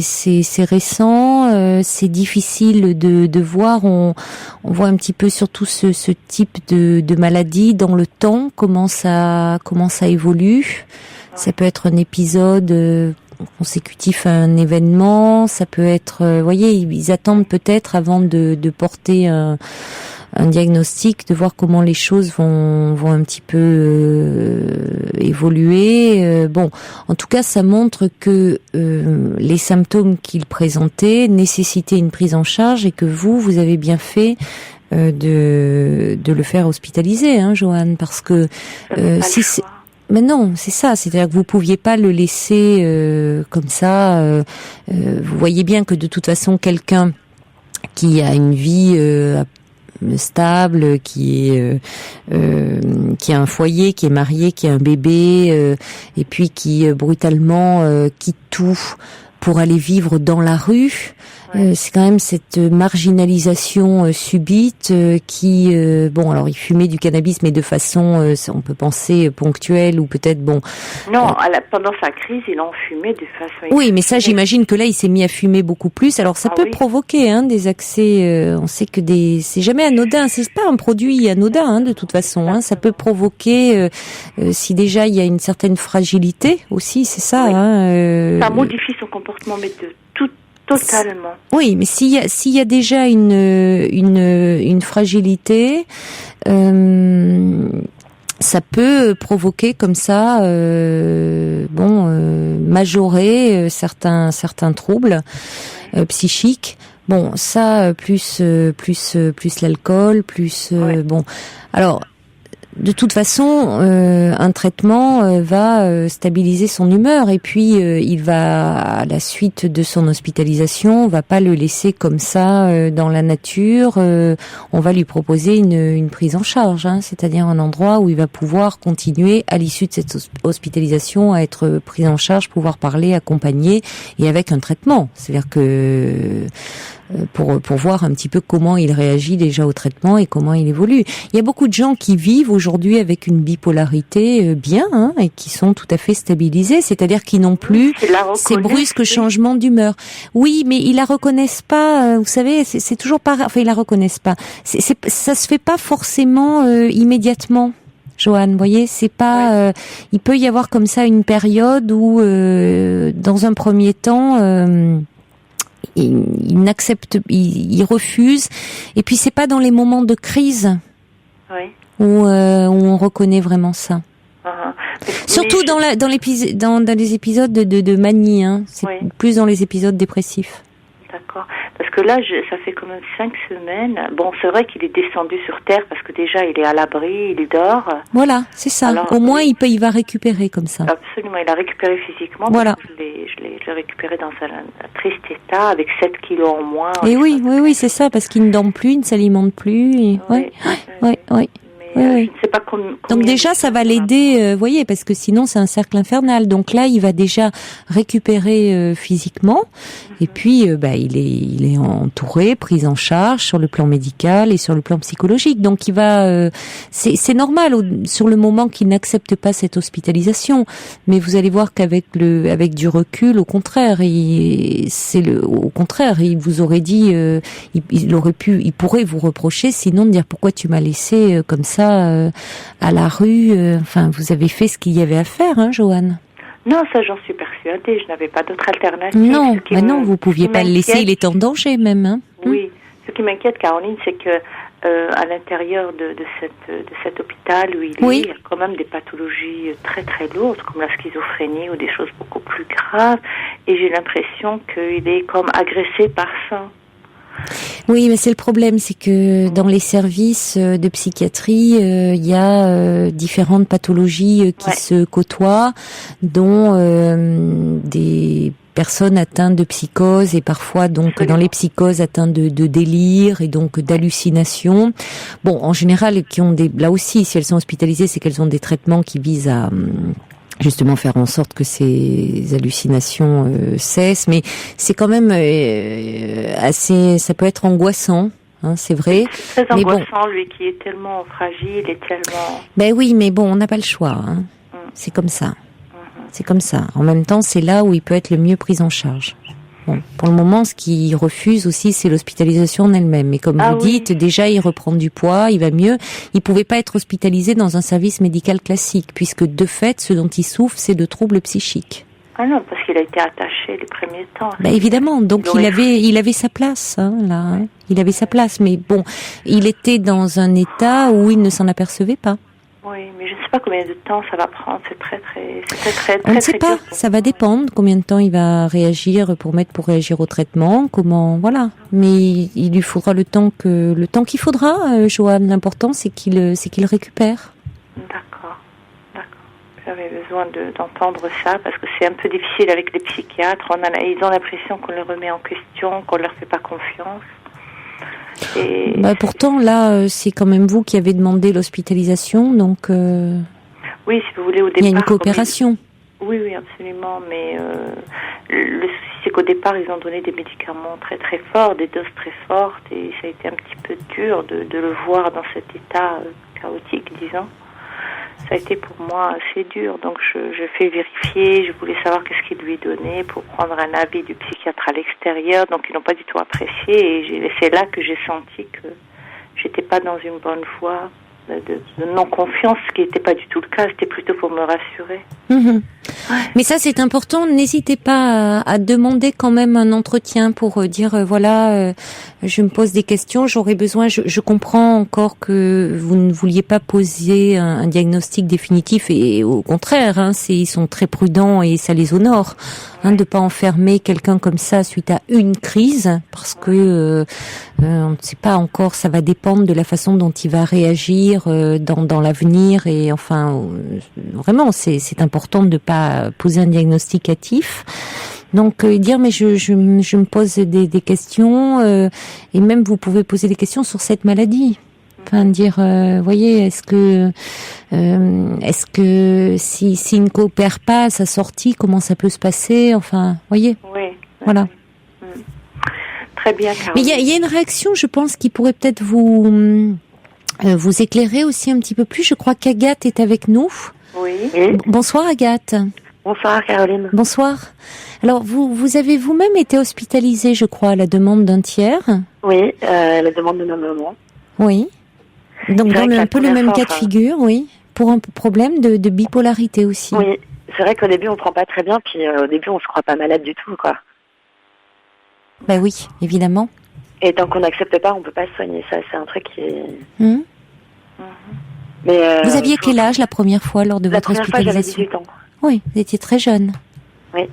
récent, c'est difficile de voir, on voit un petit peu surtout ce type de maladie dans le temps, comment ça évolue. Ça peut être un épisode... consécutif à un événement, ça peut être, voyez, ils attendent peut-être avant de porter un diagnostic, de voir comment les choses vont un petit peu évoluer. En tout cas, ça montre que les symptômes qu'il présentait nécessitaient une prise en charge et que vous avez bien fait de le faire hospitaliser, Joanne, parce que si c'est... Mais non, c'est ça. C'est-à-dire que vous pouviez pas le laisser comme ça. Vous voyez bien que de toute façon, quelqu'un qui a une vie stable, qui a un foyer, qui est marié, qui a un bébé, et puis qui brutalement quitte tout pour aller vivre dans la rue. C'est quand même cette marginalisation subite qui, bon, alors il fumait du cannabis, mais de façon, on peut penser ponctuelle ou peut-être bon. Non, pendant sa crise, il en fumait de façon. Oui, mais ça, j'imagine que là, il s'est mis à fumer beaucoup plus. Alors, ça peut provoquer des accès. On sait que c'est jamais anodin. C'est pas un produit anodin, de toute façon. Ça peut provoquer, si déjà il y a une certaine fragilité aussi, c'est ça. Ça modifie son comportement, mais de tout. Totalement. Oui, mais s'il y a déjà une fragilité, ça peut provoquer comme ça, majorer certains troubles psychiques. Bon, ça plus l'alcool, bon. Alors, de toute façon, un traitement va stabiliser son humeur et puis il va, à la suite de son hospitalisation, on va pas le laisser comme ça dans la nature. On va lui proposer une prise en charge, c'est-à-dire un endroit où il va pouvoir continuer à l'issue de cette hospitalisation à être pris en charge, pouvoir parler, accompagner et avec un traitement. C'est-à-dire que pour voir un petit peu comment il réagit déjà au traitement et comment il évolue. Il y a beaucoup de gens qui vivent aujourd'hui avec une bipolarité bien et qui sont tout à fait stabilisés, c'est-à-dire qu'ils n'ont plus ces brusques changements d'humeur. Oui, mais ils la reconnaissent pas. Vous savez, c'est toujours pareil. Enfin, ils la reconnaissent pas. Ça se fait pas forcément immédiatement. Joanne, vous voyez, c'est pas. Il peut y avoir comme ça une période où, dans un premier temps. Il n'accepte, il refuse. Et puis c'est pas dans les moments de crise où on reconnaît vraiment ça. Surtout dans les épisodes de manie, c'est plus dans les épisodes dépressifs. D'accord. Parce que là, ça fait quand même 5 semaines. Bon, c'est vrai qu'il est descendu sur Terre parce que déjà, il est à l'abri, il dort. Voilà, c'est ça. Alors, au moins, il va récupérer comme ça. Absolument, il a récupéré physiquement. Voilà. Je l'ai récupéré dans un triste état, avec 7 kilos en moins. Et oui, c'est ça, parce qu'il ne dort plus, il ne s'alimente plus. Et... Oui. Je ne sais pas combien. Donc déjà, ça va l'aider, voyez, parce que sinon c'est un cercle infernal. Donc là, il va déjà récupérer physiquement, et puis il est entouré, pris en charge sur le plan médical et sur le plan psychologique. Donc il va, c'est normal sur le moment qu'il n'accepte pas cette hospitalisation, mais vous allez voir qu'avec du recul, au contraire, il vous aurait dit, il pourrait vous reprocher, sinon de dire pourquoi tu m'as laissé comme ça. À la rue, enfin, vous avez fait ce qu'il y avait à faire, Joanne. Non, ça j'en suis persuadée, je n'avais pas d'autre alternative. Non, vous pouviez pas le laisser, il est en danger même. Oui, ce qui m'inquiète, Caroline, c'est que à l'intérieur de cet hôpital où il est, il y a quand même des pathologies très très lourdes, comme la schizophrénie ou des choses beaucoup plus graves, et j'ai l'impression qu'il est comme agressé par ça. Oui, mais c'est le problème, c'est que dans les services de psychiatrie, il y a différentes pathologies qui se côtoient, dont des personnes atteintes de psychose et parfois donc dans les psychoses atteintes de délire et donc d'hallucinations. Bon, en général, là aussi, si elles sont hospitalisées, c'est qu'elles ont des traitements qui visent à justement faire en sorte que ces hallucinations cessent, mais c'est quand même ça peut être angoissant, c'est vrai. C'est très angoissant, lui qui est tellement fragile et tellement... Ben oui, mais bon, on n'a pas le choix, c'est comme ça. C'est comme ça. En même temps, c'est là où il peut être le mieux pris en charge. Bon, pour le moment, ce qu'il refuse aussi, c'est l'hospitalisation en elle-même. Mais comme vous dites, déjà, il reprend du poids, il va mieux. Il pouvait pas être hospitalisé dans un service médical classique, puisque de fait, ce dont il souffre, c'est de troubles psychiques. Ah non, parce qu'il a été attaché les premiers temps. Ben évidemment, donc il avait sa place, là. Il avait sa place, mais bon, il était dans un état où il ne s'en apercevait pas. Oui, mais je ne sais pas combien de temps ça va prendre. C'est très On ne sait pas. Ça va dépendre combien de temps il va réagir pour réagir au traitement. Voilà. Mais il lui faudra le temps qu'il faudra, Joanne. L'important, c'est qu'il récupère. D'accord. J'avais besoin d'entendre ça parce que c'est un peu difficile avec les psychiatres. Ils ont l'impression qu'on les remet en question, qu'on leur fait pas confiance. Et pourtant, là, c'est quand même vous qui avez demandé l'hospitalisation, donc oui, si vous voulez, au départ. Il y a une coopération. Oui, absolument. Mais le souci, c'est qu'au départ, ils ont donné des médicaments très très forts, des doses très fortes, et ça a été un petit peu dur de le voir dans cet état chaotique, disons. Ça a été pour moi assez dur, donc je fais vérifier, je voulais savoir qu'est-ce qu'il lui donnait pour prendre un avis du psychiatre à l'extérieur, donc ils n'ont pas du tout apprécié, et c'est là que j'ai senti que j'étais pas dans une bonne voie de non-confiance, ce qui n'était pas du tout le cas, c'était plutôt pour me rassurer. Mmh. Ouais. Mais ça, c'est important. N'hésitez pas à demander quand même un entretien pour dire voilà, je me pose des questions, j'aurais besoin. Je comprends encore que vous ne vouliez pas poser un diagnostic définitif, et au contraire, ils sont très prudents et ça les honore de pas enfermer quelqu'un comme ça suite à une crise, parce que on ne sait pas encore. Ça va dépendre de la façon dont il va réagir dans l'avenir, et enfin vraiment, c'est important de pas poser un diagnostic hâtif. Donc dire mais je me pose des questions, et même vous pouvez poser des questions sur cette maladie. Enfin dire voyez, est-ce que s'il ne coopère pas à sa sortie, comment ça peut se passer, enfin voyez. Oui. Voilà. Très bien, Caroline. Mais il y a une réaction, je pense, qui pourrait peut-être vous éclairer aussi un petit peu plus. Je crois qu'Agathe est avec nous. Oui. Bonsoir Agathe. Bonsoir Caroline. Bonsoir. Alors vous avez vous-même été hospitalisée, je crois, à la demande d'un tiers. Oui, la demande de ma maman. Oui. Donc dans un peu le même cas de figure, oui, pour un problème de bipolarité aussi. Oui, c'est vrai qu'au début on prend pas très bien, puis au début on se croit pas malade du tout, quoi. Ben oui, évidemment. Et tant qu'on n'accepte pas, on peut pas se soigner. Ça, c'est un truc qui est... Mais vous aviez quel âge la première fois lors de votre hospitalisation? La première fois, j'avais 18 ans. Oui, vous étiez très jeune. Oui.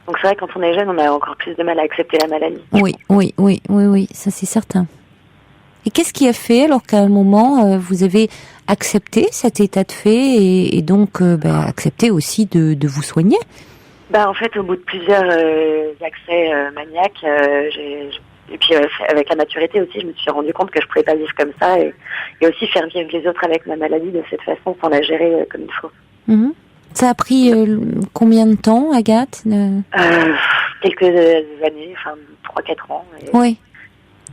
Donc c'est vrai, quand on est jeune, on a encore plus de mal à accepter la maladie. Oui, ça c'est certain. Et qu'est-ce qui a fait, alors qu'à un moment, vous avez accepté cet état de fait, et donc accepté aussi de vous soigner? En fait, au bout de plusieurs accès maniaques, et puis avec la maturité aussi, je me suis rendu compte que je pouvais pas vivre comme ça, et aussi faire vivre les autres avec ma maladie de cette façon, sans la gérer comme il faut. Mmh. Ça a pris combien de temps, Agathe? Quelques années, 3-4 ans. Oui.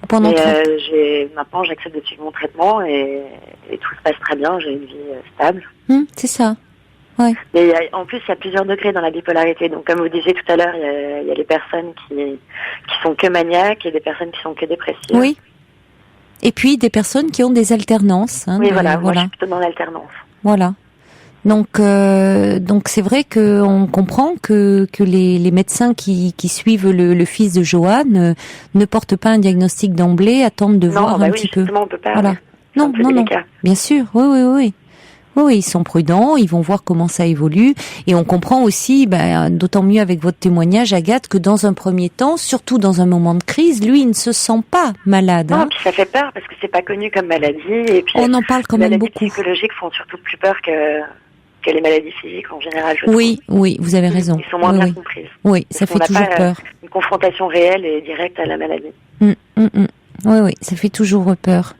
Pendant maintenant, j'accepte de suivre mon traitement, et tout se passe très bien, j'ai une vie stable. C'est ça. Ouais. Mais en plus, il y a plusieurs degrés dans la bipolarité. Donc, comme vous disiez tout à l'heure, il y a les personnes qui sont que maniaques et des personnes qui sont que dépressives. Oui. Et puis des personnes qui ont des alternances. Oui, voilà. Moi, je suis plutôt dans l'alternance. Voilà. Donc c'est vrai que on comprend que les médecins qui suivent le fils de Joanne ne portent pas un diagnostic d'emblée, attendent de voir un petit peu. Non, on peut pas. Voilà. Non. Bien sûr. Oui. Oui, ils sont prudents, ils vont voir comment ça évolue, et on comprend aussi, d'autant mieux avec votre témoignage, Agathe, que dans un premier temps, surtout dans un moment de crise, lui, il ne se sent pas malade. Non, puis ça fait peur parce que c'est pas connu comme maladie, et puis on en parle quand même beaucoup. Les maladies psychologiques font surtout plus peur que les maladies physiques en général. Oui, vous avez raison. Ils sont moins bien comprises. Oui, ça fait toujours peur. Une confrontation réelle et directe à la maladie. Oui, ça fait toujours peur.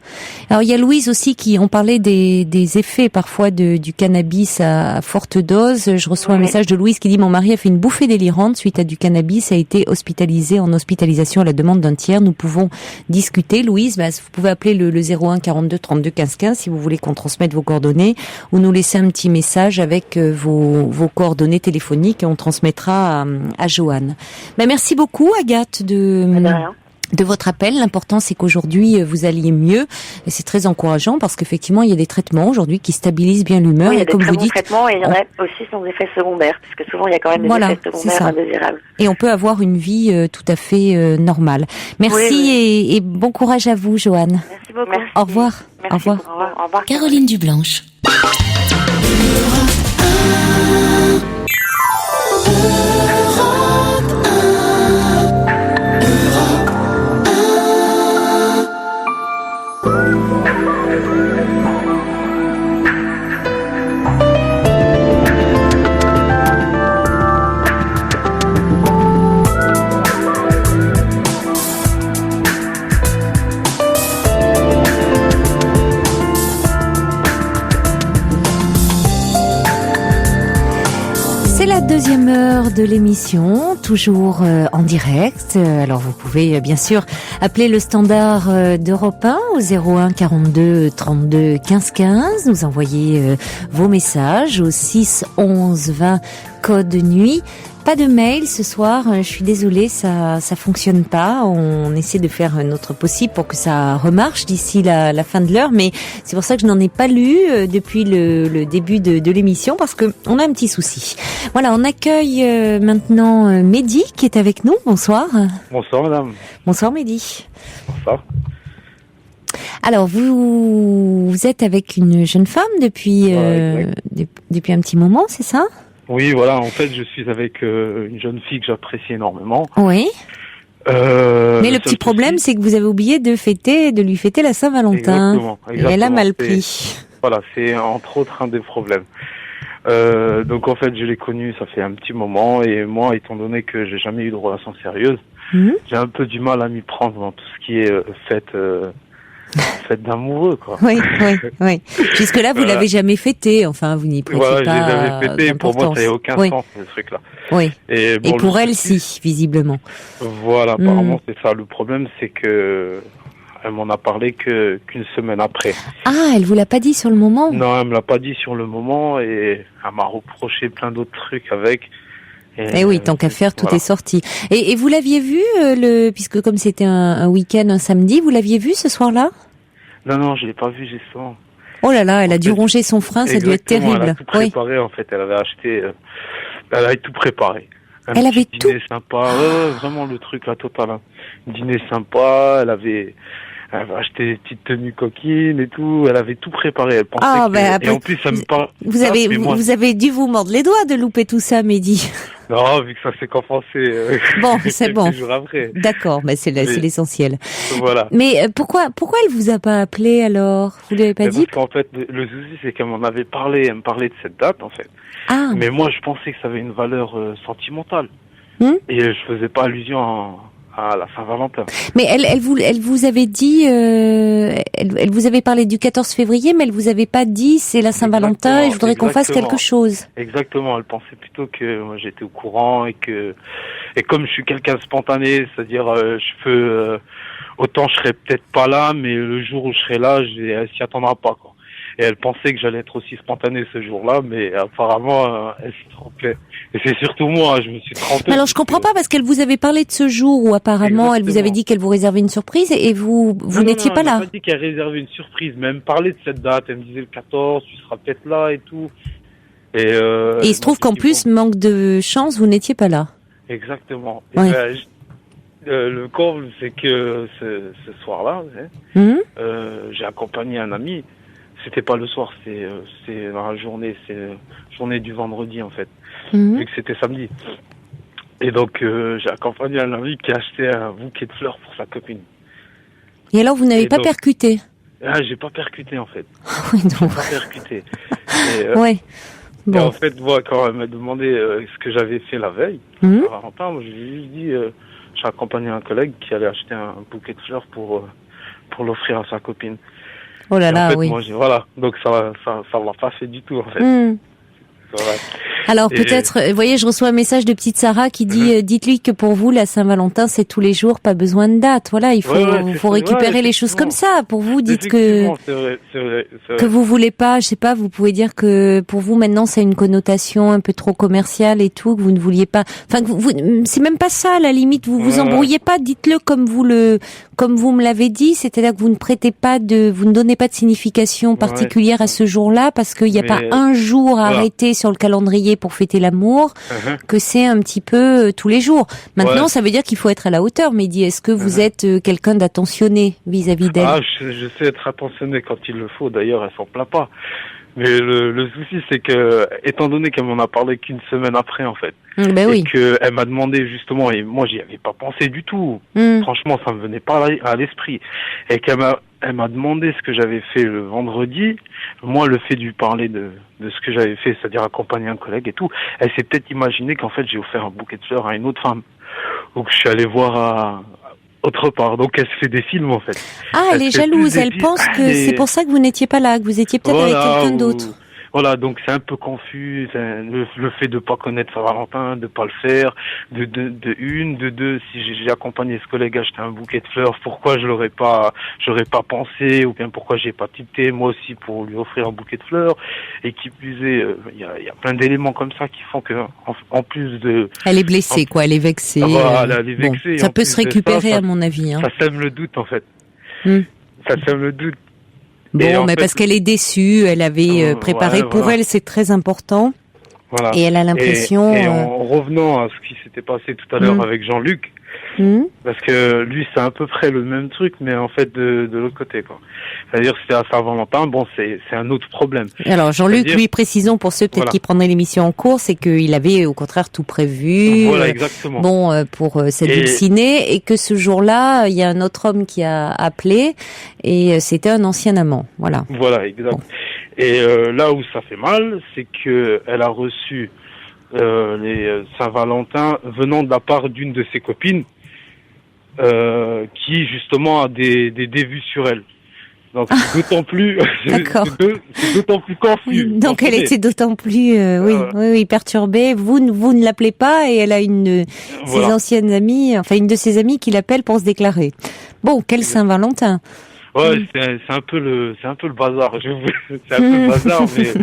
Alors il y a Louise aussi on parlait des effets parfois du cannabis à forte dose. Je reçois un message de Louise qui dit: mon mari a fait une bouffée délirante suite à du cannabis, a été hospitalisé en hospitalisation à la demande d'un tiers. Nous pouvons discuter. Louise, vous pouvez appeler le 01 42 32 15 15 si vous voulez qu'on transmette vos coordonnées, ou nous laisser un petit message avec vos coordonnées téléphoniques, et on transmettra à Joanne. Merci beaucoup, Agathe, de votre appel. L'important, c'est qu'aujourd'hui, vous alliez mieux. Et c'est très encourageant, parce qu'effectivement, il y a des traitements aujourd'hui qui stabilisent bien l'humeur. Oui, il y a comme vous dites, traitements, et il y en a aussi sans effet secondaire, parce que souvent, il y a quand même des effets secondaires indésirables. Et on peut avoir une vie tout à fait normale. Merci. Et bon courage à vous, Joanne. Merci beaucoup. Merci. Au revoir. Merci. Au revoir. Caroline Dublanche. C'est la deuxième heure de l'émission, toujours en direct. Alors vous pouvez bien sûr appeler le standard d'Europe 1 au 01 42 32 15 15, nous envoyer vos messages au 6 11 20 code nuit. Pas de mail ce soir, je suis désolée, ça fonctionne pas. On essaie de faire notre possible pour que ça remarche d'ici la fin de l'heure, mais c'est pour ça que je n'en ai pas lu depuis le début de l'émission, parce que on a un petit souci. Voilà, on accueille maintenant Mehdi qui est avec nous. Bonsoir. Bonsoir madame. Bonsoir Mehdi. Bonsoir. Alors vous êtes avec une jeune femme depuis depuis un petit moment, c'est ça ? Oui, voilà, en fait, je suis avec une jeune fille que j'apprécie énormément. Oui. Mais le petit problème, c'est que vous avez oublié de lui fêter la Saint-Valentin. Exactement. Et elle a mal pris. Voilà, c'est entre autres un des problèmes. Donc en fait, je l'ai connue, ça fait un petit moment, et moi, étant donné que j'ai jamais eu de relation sérieuse, j'ai un peu du mal à m'y prendre dans tout ce qui est fête d'amoureux, quoi. Oui. Jusque-là, vous l'avez jamais fêté, enfin, vous n'y prêtiez pas je l'ai jamais fêté, pour moi, ça n'avait aucun sens, ce truc-là. Oui. Et pour elle, si, visiblement. Voilà, apparemment, c'est ça. Le problème, c'est que elle m'en a parlé qu'une semaine après. Ah, elle vous l'a pas dit sur le moment? Non, elle me l'a pas dit sur le moment, et elle m'a reproché plein d'autres trucs avec. Et oui, tant qu'à faire, tout est sorti. Et vous l'aviez vu, puisque comme c'était un week-end, un samedi, vous l'aviez vu ce soir-là? Non, je l'ai pas vu, j'ai ça. Oh là là, elle a dû ronger son frein, ça a dû être terrible. Elle a tout préparé, en fait. Elle avait acheté, elle avait tout préparé. Elle avait tout. Dîner sympa, vraiment le truc, la totale. Hein. Dîner sympa, elle avait acheté des petites tenues coquines et tout. Elle avait tout préparé. Elle pensait et en plus, ça me parle. Vous avez dû vous mordre les doigts de louper tout ça, Mehdi. Non, vu que ça s'est compensé. Bon, c'est bon. Après. D'accord, mais c'est l'essentiel. Voilà. Mais pourquoi elle vous a pas appelé alors? Vous lui avez pas dit? Parce qu'en fait, le souci, c'est qu'elle m'en avait parlé. Elle me parlait de cette date, en fait. Ah. Mais moi, je pensais que ça avait une valeur sentimentale. Et je faisais pas allusion à la Saint-Valentin. Mais elle vous avait dit, elle vous avait parlé du 14 février, mais elle vous avait pas dit c'est la Saint-Valentin et je voudrais qu'on fasse quelque chose. Exactement. Elle pensait plutôt que moi j'étais au courant et comme je suis quelqu'un de spontané, c'est-à-dire je peux autant je serai peut-être pas là, mais le jour où je serai là, elle s'y attendra pas, quoi. Et elle pensait que j'allais être aussi spontané ce jour-là, mais apparemment, elle s'est trompée. Et c'est surtout moi, je me suis trompé. Alors, je comprends pas, parce qu'elle vous avait parlé de ce jour où apparemment, elle vous avait dit qu'elle vous réservait une surprise et vous n'étiez pas là. Elle m'a pas dit qu'elle réservait une surprise, mais elle me parlait de cette date. Elle me disait le 14, tu seras peut-être là et tout. Et il se trouve qu'en plus, manque de chance, vous n'étiez pas là. Exactement. Ouais. Le comble, c'est que ce soir-là, j'ai accompagné un ami. C'était pas le soir, c'est dans la journée, c'est journée du vendredi en fait, vu que c'était samedi. Et donc j'ai accompagné un ami qui a acheté un bouquet de fleurs pour sa copine. Et alors vous n'avez pas percuté? Ah, j'ai pas percuté en fait. Oui, donc. J'ai pas percuté. Ouais. Bon. Et en fait, moi, quand elle m'a demandé ce que j'avais fait la veille, à Valentin, moi, je lui ai juste dit, j'ai accompagné un collègue qui allait acheter un bouquet de fleurs pour l'offrir à sa copine. Oh là là, en fait, oui. Moi, voilà, donc ça l'a pas fait du tout en fait. Voilà. Alors peut-être, vous voyez, je reçois un message de petite Sarah qui dit, dites-lui que pour vous la Saint-Valentin c'est tous les jours, pas besoin de date. Voilà, il faut récupérer les choses comme ça. Pour vous, dites que c'est vrai. Que vous voulez pas, je sais pas, vous pouvez dire que pour vous maintenant c'est une connotation un peu trop commerciale et tout, que vous ne vouliez pas. Enfin, c'est même pas ça à la limite. Vous vous embrouillez pas. Dites-le comme vous me l'avez dit, c'est-à-dire que vous ne donnez pas de signification particulière à ce jour-là parce qu'il n'y a pas un jour à arrêter sur le calendrier pour fêter l'amour, que c'est un petit peu tous les jours. Maintenant, ça veut dire qu'il faut être à la hauteur. Mehdi, est-ce que vous êtes quelqu'un d'attentionné vis-à-vis d'elle? Ah, je sais être attentionné quand il le faut. D'ailleurs, elle s'en plaint pas. Mais le souci, c'est que, étant donné qu'elle m'en a parlé qu'une semaine après, en fait, et qu'elle m'a demandé justement, et moi j'y avais pas pensé du tout. Franchement, ça me venait pas à l'esprit. Et elle m'a demandé ce que j'avais fait le vendredi. Moi, le fait de lui parler de ce que j'avais fait, c'est-à-dire accompagner un collègue et tout, elle s'est peut-être imaginée qu'en fait j'ai offert un bouquet de fleurs à une autre femme. Donc je suis allé voir autre part. Donc elle se fait des films en fait. Ah, elle est jalouse. Elle pense que c'est pour ça que vous n'étiez pas là, que vous étiez peut-être avec quelqu'un d'autre. Voilà, donc c'est un peu confus, le fait de pas connaître Saint-Valentin, de pas le faire, de deux, si j'ai accompagné ce collègue à acheter un bouquet de fleurs, pourquoi j'aurais pas pensé, ou bien pourquoi j'ai pas tilté moi aussi pour lui offrir un bouquet de fleurs, et qui plus est, il y a plein d'éléments comme ça qui font que, en plus de... Elle est blessée, quoi, elle est vexée. Voilà, elle est vexée. Bon, ça peut se récupérer, à mon avis. Hein. Ça sème le doute, en fait. Ça sème le doute. Bon, mais parce qu'elle est déçue, elle avait préparé. Ouais, pour elle, c'est très important. Voilà. Et elle a l'impression... Et en revenant à ce qui s'était passé tout à l'heure avec Jean-Luc, parce que lui, c'est à peu près le même truc, mais en fait de l'autre côté, quoi. C'est-à-dire, c'était à Saint-Valentin, bon, c'est un autre problème. Alors, Jean-Luc, lui, précisons pour ceux peut-être qui prendraient l'émission en cours, c'est qu'il avait au contraire tout prévu. Voilà, exactement. Bon, pour s'adulciner, et que ce jour-là, il y a un autre homme qui a appelé, et c'était un ancien amant. Voilà. Voilà, exact. Bon. Et là où ça fait mal, c'est que elle a reçu les Saint-Valentin venant de la part d'une de ses copines, qui justement a des vues sur elle. Donc c'est d'autant plus, c'est d'autant plus confus. Donc elle était d'autant plus, oui, perturbée. Vous ne l'appelez pas, et elle a une de ses anciennes amies, enfin une de ses amies qui l'appelle pour se déclarer. Bon, quel Saint-Valentin. Ouais, c'est un peu le bazar. C'est un peu le bazar, mais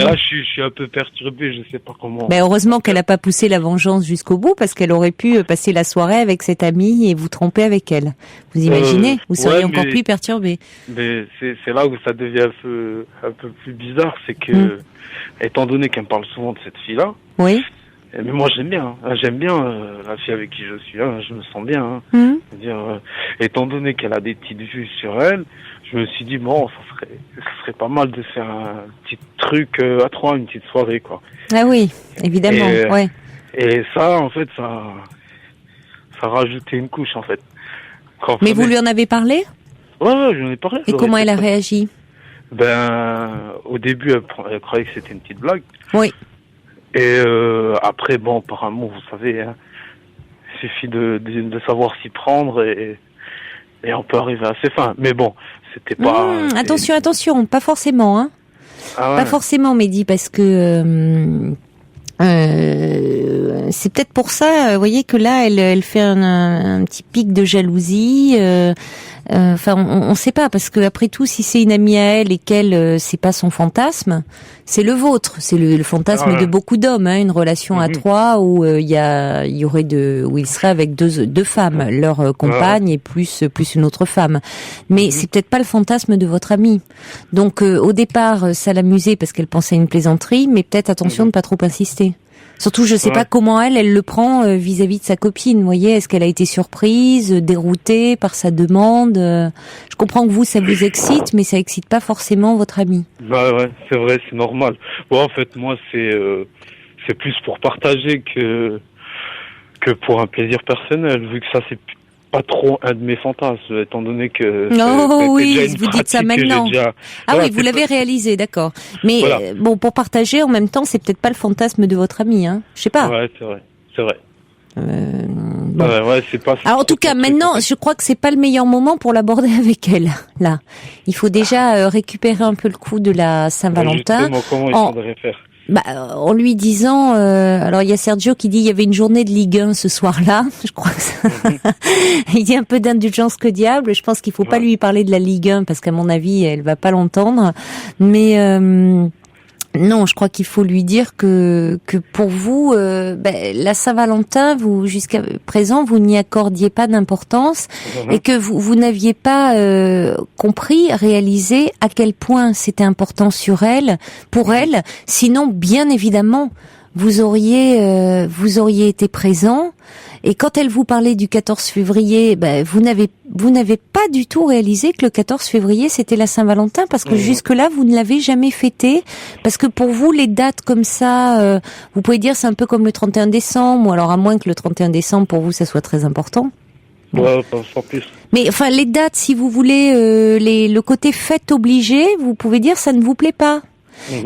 là je suis un peu perturbé, je sais pas comment. Mais heureusement qu'elle a pas poussé la vengeance jusqu'au bout, parce qu'elle aurait pu passer la soirée avec cette amie et vous tromper avec elle. Vous imaginez, vous seriez encore plus perturbé. Mais c'est là où ça devient un peu plus bizarre, c'est que étant donné qu'elle me parle souvent de cette fille-là. Oui. Mais moi j'aime bien la fille avec qui je suis, je me sens bien. C'est-à-dire, étant donné qu'elle a des petites vues sur elle, je me suis dit bon, ça serait pas mal de faire un petit truc à trois, une petite soirée, quoi. Ah oui, évidemment, ouais. Et ça, en fait, ça rajoutait une couche, en fait. Mais vous lui en avez parlé? Ouais, j'en ai parlé. Et comment elle a réagi? Au début, elle croyait que c'était une petite blague. Oui. Et après, bon, apparemment, vous savez, il suffit de savoir s'y prendre et on peut arriver à ses fins. Mais bon, c'était pas... Attention, pas forcément, hein. Ah ouais. Pas forcément, Mehdi, parce que c'est peut-être pour ça, vous voyez, que là, elle fait un petit pic de jalousie. Enfin, on sait pas, parce que après tout, si c'est une amie à elle et qu'elle, c'est pas son fantasme, c'est le vôtre, c'est le fantasme de beaucoup d'hommes, hein, une relation à trois où où il serait avec deux femmes, leur compagne et plus une autre femme. Mais c'est peut-être pas le fantasme de votre amie. Donc au départ, ça l'amusait parce qu'elle pensait à une plaisanterie, mais peut-être attention de pas trop insister. Surtout, je sais pas comment elle le prend vis-à-vis de sa copine. Vous voyez, est-ce qu'elle a été surprise, déroutée par sa demande? Je comprends que vous, ça vous excite, mais ça excite pas forcément votre amie. Bah ouais, c'est vrai, c'est normal. Bon, en fait, moi, c'est plus pour partager que pour un plaisir personnel, vu que ça, c'est pas trop un de mes fantasmes, étant donné que... vous dites ça maintenant. Oui, vous l'avez réalisé, d'accord. Mais bon, pour partager, en même temps, c'est peut-être pas le fantasme de votre amie, hein. Je sais pas. Ouais, c'est vrai. Bon. C'est pas... Alors, en tout cas, maintenant, je crois que c'est pas le meilleur moment pour l'aborder avec elle, là. Il faut déjà récupérer un peu le coup de la Saint-Valentin. Justement, comment il faudrait faire? En lui disant, alors il y a Sergio qui dit il y avait une journée de Ligue 1 ce soir-là. Je crois que ça... il dit un peu d'indulgence que diable. Je pense qu'il faut pas lui parler de la Ligue 1 parce qu'à mon avis elle va pas l'entendre. Mais non, je crois qu'il faut lui dire que pour vous, la Saint-Valentin, vous jusqu'à présent, vous n'y accordiez pas d'importance et que vous n'aviez pas compris, réalisé à quel point c'était important pour elle. Sinon, bien évidemment, vous auriez été présent. Et quand elle vous parlait du 14 février, vous n'avez pas du tout réalisé que le 14 février c'était la Saint-Valentin, parce que jusque-là vous ne l'avez jamais fêté, parce que pour vous les dates comme ça, vous pouvez dire c'est un peu comme le 31 décembre, ou alors à moins que le 31 décembre pour vous ça soit très important. Ouais, sans plus. Mais enfin les dates, si vous voulez, le côté fête obligée, vous pouvez dire ça ne vous plaît pas.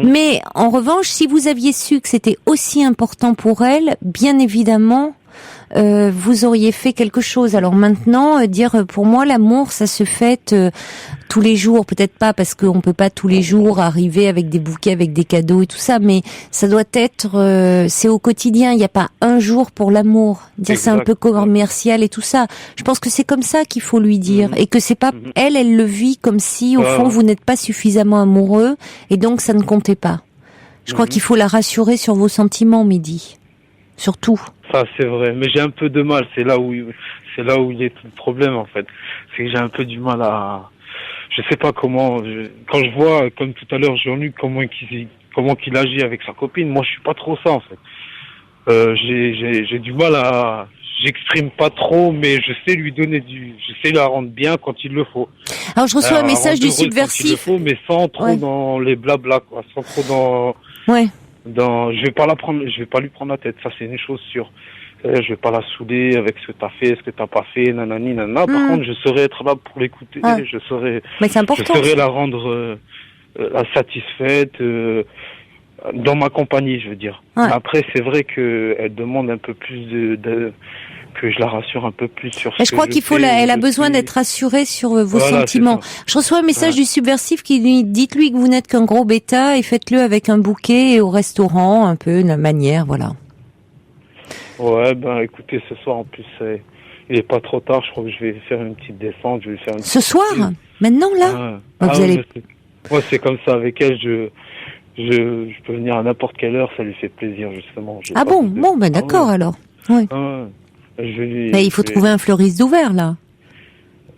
Mais en revanche, si vous aviez su que c'était aussi important pour elle, bien évidemment, vous auriez fait quelque chose. Alors maintenant, dire pour moi l'amour, ça se fête tous les jours, peut-être pas parce qu'on peut pas tous les jours arriver avec des bouquets, avec des cadeaux et tout ça, mais ça doit être, c'est au quotidien. Il n'y a pas un jour pour l'amour. Dire c'est un peu commercial et tout ça. Je pense que c'est comme ça qu'il faut lui dire et que c'est pas elle le vit comme si au fond vous n'êtes pas suffisamment amoureux et donc ça ne comptait pas. Je crois qu'il faut la rassurer sur vos sentiments, Mehdi. Surtout. Ça, c'est vrai. Mais j'ai un peu de mal. C'est là où il est tout le problème, en fait. C'est que j'ai un peu du mal à... Je sais pas comment... Quand je vois, comme tout à l'heure, Jean-Luc, comment qu'il agit avec sa copine, moi, je suis pas trop ça, en fait. J'ai du mal à... J'exprime pas trop, mais je sais lui donner je sais la rendre bien quand il le faut. Alors, je reçois un message du subversif. Quand il le faut, mais sans trop dans les blabla, quoi. Sans trop dans... Ouais. Je vais pas lui prendre la tête, ça c'est une chose sûre. Je vais pas la saouler avec ce que t'as fait, ce que t'as pas fait, nanani, nanana. Par contre, je saurais être là pour l'écouter, je saurais la rendre la satisfaite dans ma compagnie, je veux dire. Ouais. Après, c'est vrai que elle demande un peu plus que je la rassure un peu plus sur ce je crois qu'il faut elle a besoin d'être rassurée sur vos sentiments. Je reçois un message du subversif qui dit dites-lui que vous n'êtes qu'un gros bêta et faites-le avec un bouquet et au restaurant, un peu de manière, voilà. Ouais, écoutez, ce soir en plus il est pas trop tard, je crois que je vais faire une petite descente, je vais faire une Ce soir? Maintenant là? Vous allez... Moi c'est comme ça avec elle, je peux venir à n'importe quelle heure, ça lui fait plaisir justement. Ah bon, d'accord alors. Oui. Il faut trouver un fleuriste d'ouvert, là.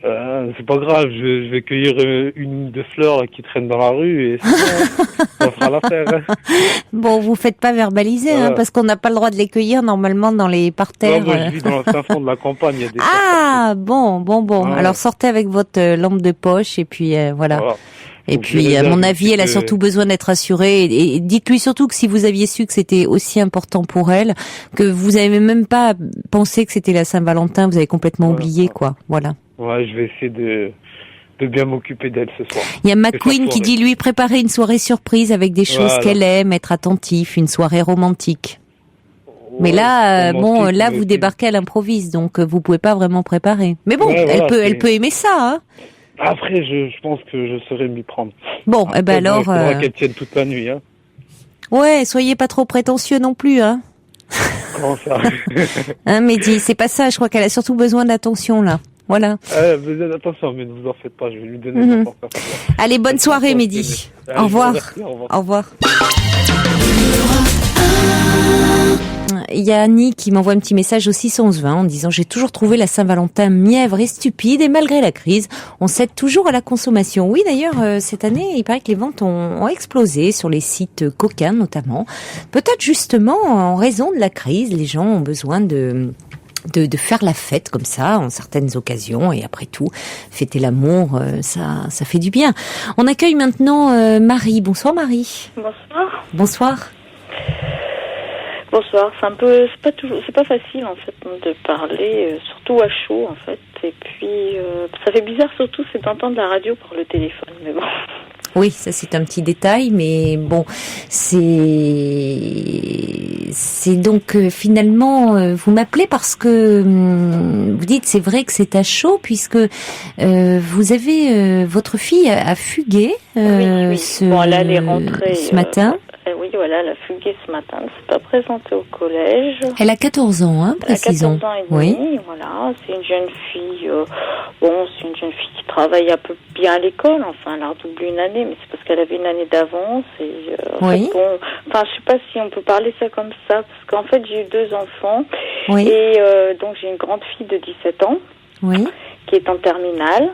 C'est pas grave, je vais cueillir une de fleurs qui traîne dans la rue et ça fera l'affaire. Hein. Bon, vous faites pas verbaliser, parce qu'on n'a pas le droit de les cueillir normalement dans les parterres. Non, moi je vis dans le fin fond de la campagne. Il y a des bon. Alors sortez avec votre lampe de poche et puis voilà. Et puis, à mon avis, elle a surtout besoin d'être rassurée. Et dites-lui surtout que si vous aviez su que c'était aussi important pour elle, que vous avez même pas pensé que c'était la Saint-Valentin, vous avez complètement oublié, quoi. Voilà. Ouais, je vais essayer de bien m'occuper d'elle ce soir. Il y a McQueen qui dit lui préparer une soirée surprise avec des choses qu'elle aime, être attentif, une soirée romantique. Mais là, vous débarquez à l'improviste, donc vous pouvez pas vraiment préparer. Mais bon, elle peut aimer ça, hein. Après, je pense que je saurais m'y prendre. Bon, alors... Il faudra qu'elle tienne toute la nuit, hein. Ouais, soyez pas trop prétentieux non plus, hein. Comment ça? Mehdi, c'est pas ça, je crois qu'elle a surtout besoin d'attention, là. Voilà. Besoin d'attention, mais ne vous en faites pas, je vais lui donner n'importe quoi. Allez, bonne soirée, Mehdi. Au revoir. Au revoir. Il y a Annie qui m'envoie un petit message au 611-20 en disant « J'ai toujours trouvé la Saint-Valentin mièvre et stupide et malgré la crise, on cède toujours à la consommation. » Oui, d'ailleurs, cette année, il paraît que les ventes ont explosé sur les sites coquins notamment. Peut-être justement en raison de la crise, les gens ont besoin de faire la fête comme ça en certaines occasions et après tout fêter l'amour ça fait du bien. On accueille maintenant Marie. Bonsoir Marie. Bonsoir. Bonsoir. C'est pas facile en fait de parler, surtout à chaud en fait. Et puis ça fait bizarre surtout c'est d'entendre la radio par le téléphone. Mais bon. Oui, ça c'est un petit détail, mais bon, c'est donc finalement vous m'appelez parce que vous dites c'est vrai que c'est à chaud puisque vous avez votre fille a fugué oui. Bon, là, elle est rentrée ce matin. Oui, voilà, elle a fugué ce matin. Elle s'est pas présentée au collège. Elle a 14 ans, hein, précisons. Elle a 14 ans et demi, voilà. C'est une jeune fille, c'est une jeune fille qui travaille un peu bien à l'école. Enfin, elle a redoublé une année, mais c'est parce qu'elle avait une année d'avance. Et, oui. Je sais pas si on peut parler ça comme ça, parce qu'en fait, j'ai eu 2 enfants. Oui. Et donc, j'ai une grande fille de 17 ans. Oui. Qui est en terminale,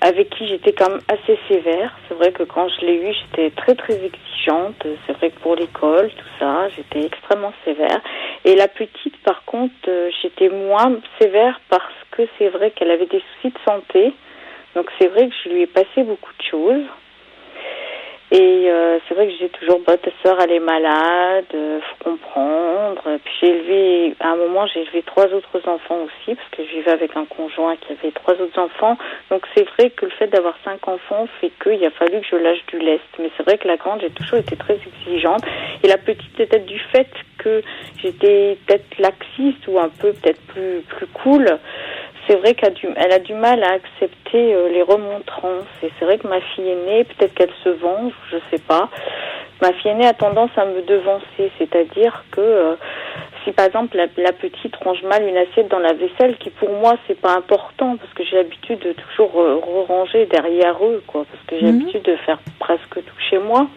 avec qui j'étais quand même assez sévère. C'est vrai que quand je l'ai eue, j'étais très très exigeante. C'est vrai que pour l'école, tout ça, j'étais extrêmement sévère. Et la petite, par contre, j'étais moins sévère parce que c'est vrai qu'elle avait des soucis de santé. Donc c'est vrai que je lui ai passé beaucoup de choses. Et c'est vrai que j'ai toujours, ta sœur, elle est malade, faut comprendre. Puis à un moment, j'ai élevé 3 autres enfants aussi, parce que je vivais avec un conjoint qui avait 3 autres enfants. Donc c'est vrai que le fait d'avoir 5 enfants fait qu'il a fallu que je lâche du lest. Mais c'est vrai que la grande, j'ai toujours été très exigeante. Et la petite, peut-être du fait que j'étais peut-être laxiste ou un peu peut-être plus cool, c'est vrai qu'elle a du mal à accepter les remontrances. Et c'est vrai que ma fille aînée, peut-être qu'elle se venge, je sais pas. Ma fille aînée a tendance à me devancer, c'est-à-dire que si par exemple la petite range mal une assiette dans la vaisselle, qui pour moi c'est pas important parce que j'ai l'habitude de toujours ranger derrière eux, quoi, parce que j'ai l'habitude de faire presque tout chez moi.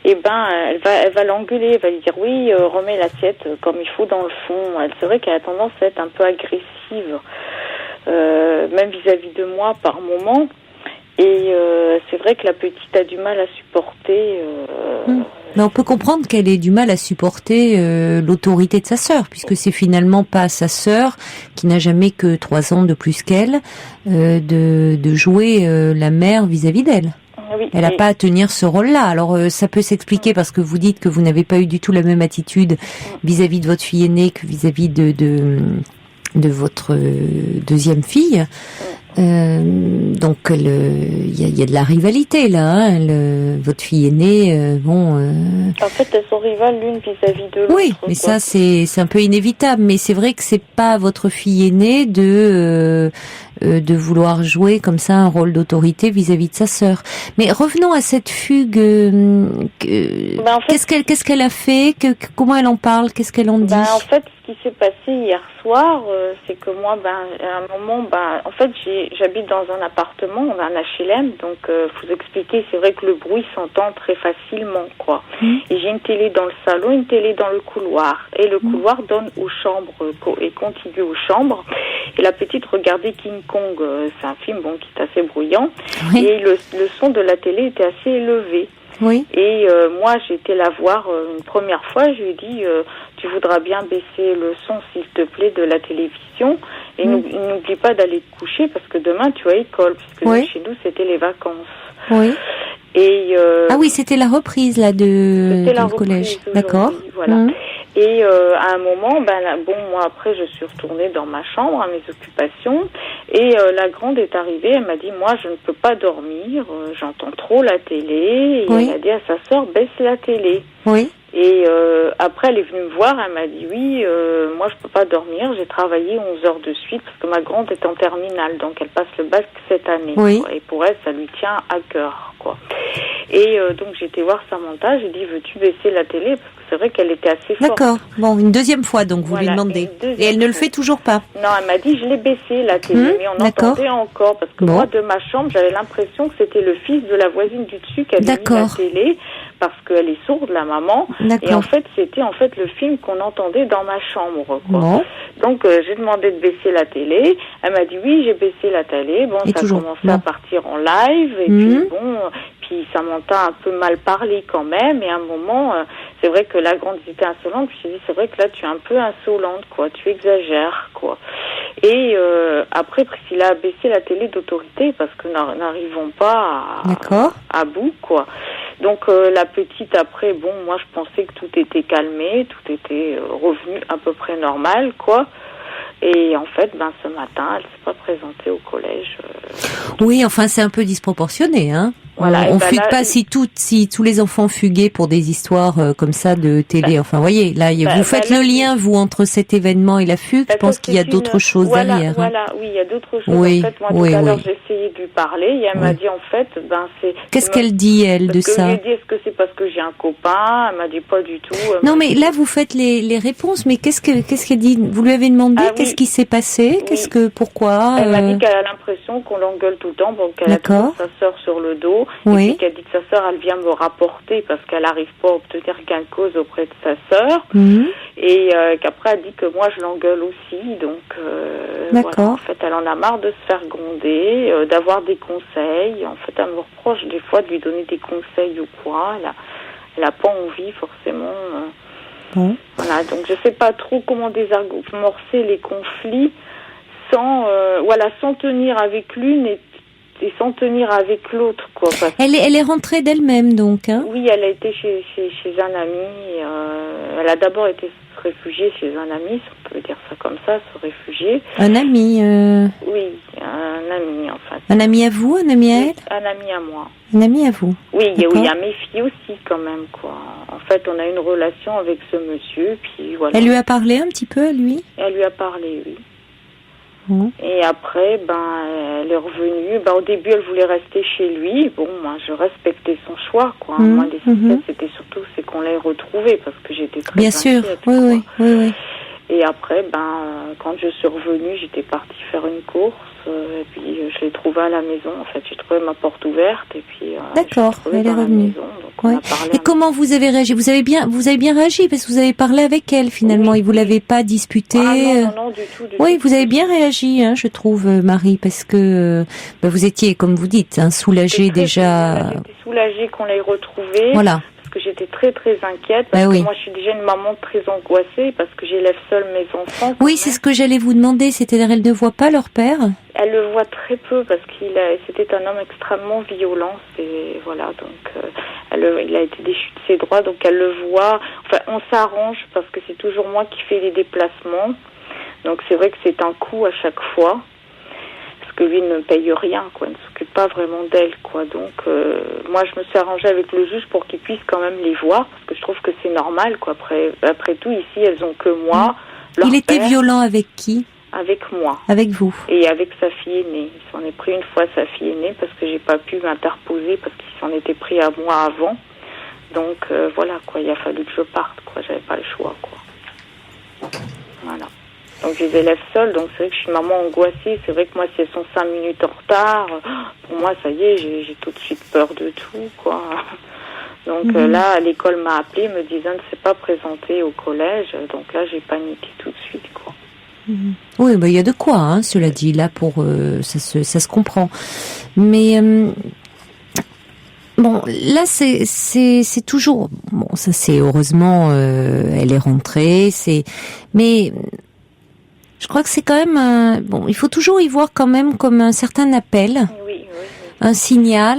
Et ben elle va l'engueuler, elle va lui dire oui, remets l'assiette comme il faut dans le fond. C'est vrai qu'elle a tendance à être un peu agressive, même vis-à-vis de moi par moment. Et c'est vrai que la petite a du mal à supporter. Mais on peut comprendre qu'elle ait du mal à supporter l'autorité de sa sœur, puisque c'est finalement pas sa sœur, qui n'a jamais que 3 ans de plus qu'elle, de jouer la mère vis-à-vis d'elle. Oui, elle n'a pas à tenir ce rôle-là. Alors ça peut s'expliquer parce que vous dites que vous n'avez pas eu du tout la même attitude vis-à-vis de votre fille aînée que vis-à-vis de votre deuxième fille. Donc il y a de la rivalité là. Hein. Votre fille aînée, En fait, elles sont rivales l'une vis-à-vis de l'autre. Oui, mais ça c'est un peu inévitable. Mais c'est vrai que c'est pas votre fille aînée de vouloir jouer comme ça un rôle d'autorité vis-à-vis de sa sœur. Mais revenons à cette fugue. En fait, qu'est-ce qu'elle a fait? Comment elle en parle? Qu'est-ce qu'elle en dit? En fait, ce qui s'est passé hier soir, c'est que moi, à un moment, en fait, j'habite dans un appartement, on a un HLM, donc faut expliquer, c'est vrai que le bruit s'entend très facilement, quoi. Et j'ai une télé dans le salon, une télé dans le couloir, et le couloir donne aux chambres et contigu aux chambres. Et la petite regardait King Kong, c'est un film qui est assez bruyant, et le son de la télé était assez élevé. Oui. Et moi, j'ai été la voir une première fois. Je lui ai dit, tu voudras bien baisser le son, s'il te plaît, de la télévision. Et n'oublie pas d'aller te coucher parce que demain, tu as école. Puisque chez nous, c'était les vacances. Oui. Et ah oui, c'était la reprise là du collège. D'accord. Voilà. Et à un moment, moi après je suis retournée dans ma chambre à mes occupations et la grande est arrivée, elle m'a dit moi je ne peux pas dormir, j'entends trop la télé et elle a dit à sa sœur baisse la télé. Oui. Et après elle est venue me voir, elle m'a dit oui, moi je peux pas dormir, j'ai travaillé 11 heures de suite parce que ma grande est en terminale, donc elle passe le bac cette année. Oui. Quoi, et pour elle ça lui tient à cœur, quoi. Et donc j'ai été voir Samantha, j'ai dit veux-tu baisser la télé parce que c'est vrai qu'elle était assez forte. D'accord. Bon, une deuxième fois donc vous lui demandez. Et elle ne le fait toujours pas. Non, elle m'a dit je l'ai baissé la télé, mais on entendait encore parce que moi de ma chambre j'avais l'impression que c'était le fils de la voisine du dessus qui avait mis la télé parce qu'elle est sourde la maman. Et en fait c'était le film qu'on entendait dans ma chambre, quoi. Bon. Donc j'ai demandé de baisser la télé. Elle m'a dit oui j'ai baissé la télé. Bon, ça a commencé à partir en live et puis Samantha a un peu mal parlé quand même, et à un moment, c'est vrai que la grande était insolente, puis j'ai dit, c'est vrai que là, tu es un peu insolente, quoi, tu exagères, quoi. Et après, Priscilla a baissé la télé d'autorité, parce que n'arrivons pas à bout, quoi. Donc la petite, après, moi, je pensais que tout était calmé, tout était revenu à peu près normal, quoi. Et en fait, ce matin, elle s'est pas présentée au collège. Oui, enfin, c'est un peu disproportionné, hein. Voilà, on fugue pas si tous les enfants fuguaient pour des histoires comme ça de télé. Enfin, voyez, là, vous faites le lien, vous, entre cet événement et la fugue. Je pense qu'il y a d'autres choses derrière. Voilà, oui, il y a d'autres choses. Oui, en fait, moi, tout à l'heure, j'ai essayé de lui parler et elle m'a dit, en fait, c'est... Qu'est-ce qu'elle dit, elle, de ça? Je lui ai dit, est-ce que c'est parce que j'ai un copain? Elle m'a dit, pas du tout. Non, mais là, vous faites les réponses, mais qu'est-ce qu'elle dit? Vous lui avez demandé qu'est-ce qui s'est passé? Pourquoi? Elle m'a dit qu'elle a l'impression qu'on l'engueule tout le temps, qu'elle a toujours sa sœur sur le dos. Oui. Et puis qu'elle dit que sa sœur, elle vient me rapporter parce qu'elle n'arrive pas à obtenir gain de cause auprès de sa sœur. Et qu'après, elle dit que moi, je l'engueule aussi. Donc, voilà, en fait, elle en a marre de se faire gronder, d'avoir des conseils. En fait, elle me reproche des fois de lui donner des conseils ou quoi. Elle a pas envie, forcément. Voilà, donc je sais pas trop comment désamorcer les conflits sans tenir avec l'une et sans tenir avec l'autre, quoi. Elle est rentrée d'elle-même, donc, hein? Oui, elle a été chez un ami. Elle a d'abord été se réfugier chez un ami, si on peut dire ça comme ça, se réfugier. Un ami Oui, un ami, en fait. Un ami à vous, un ami à elle? Un ami à moi. Un ami à vous? Oui, il y a mes filles aussi, quand même, quoi. En fait, on a une relation avec ce monsieur, puis voilà. Elle lui a parlé un petit peu, à lui? Elle lui a parlé, oui. Et après, elle est revenue. Au début, elle voulait rester chez lui. Bon, moi, je respectais son choix, quoi. Moi, l'essentiel, c'était surtout qu'on l'ait retrouvé, parce que j'étais très Bien inquiète. sûr, oui. Et après, quand je suis revenue, j'étais partie faire une course. Et puis, je l'ai trouvé à la maison. En fait, j'ai trouvé ma porte ouverte. Et puis, d'accord, elle est revenue. Et comment vous avez réagi? Vous avez bien réagi, parce que vous avez parlé avec elle, finalement. Oui. Et vous l'avez pas disputé. Non, du tout. Oui, vous avez bien réagi, je trouve, Marie, parce que vous étiez, comme vous dites, soulagée déjà. J'étais soulagée qu'on l'ait retrouvée. Voilà. Que j'étais très très inquiète parce que moi je suis déjà une maman très angoissée parce que j'élève seule mes enfants. Oui, c'est ce que j'allais vous demander, c'est-à-dire elle ne voit pas leur père? Elle le voit très peu parce c'était un homme extrêmement violent, et voilà, donc il a été déchu de ses droits, donc elle le voit. Enfin, on s'arrange parce que c'est toujours moi qui fais les déplacements, donc c'est vrai que c'est un coût à chaque fois. Que lui ne paye rien, quoi, ne s'occupe pas vraiment d'elle, quoi. Donc, moi, je me suis arrangée avec le juge pour qu'il puisse quand même les voir, parce que je trouve que c'est normal, quoi. Après tout, ici, elles ont que moi. Il était violent avec qui? Avec moi. Avec vous? Et avec sa fille aînée. Il s'en est pris une fois sa fille aînée, parce que j'ai pas pu m'interposer, parce qu'il s'en était pris à moi avant. Donc, voilà, quoi. Il a fallu que je parte, quoi. J'avais pas le choix, quoi. Voilà. Donc je les élève seules, donc c'est vrai que je suis une maman angoissée. C'est vrai que moi, si elles sont 5 minutes en retard, pour moi, ça y est, j'ai tout de suite peur de tout, quoi. Donc là, l'école m'a appelée, me disant de ne s'est pas présentée au collège. Donc là, j'ai paniqué tout de suite, quoi. Oui, il y a de quoi, cela dit, là, pour ça se comprend. Mais bon, là, c'est toujours bon. Ça, c'est heureusement, elle est rentrée. Mais je crois que c'est quand même il faut toujours y voir quand même comme un certain appel, un signal.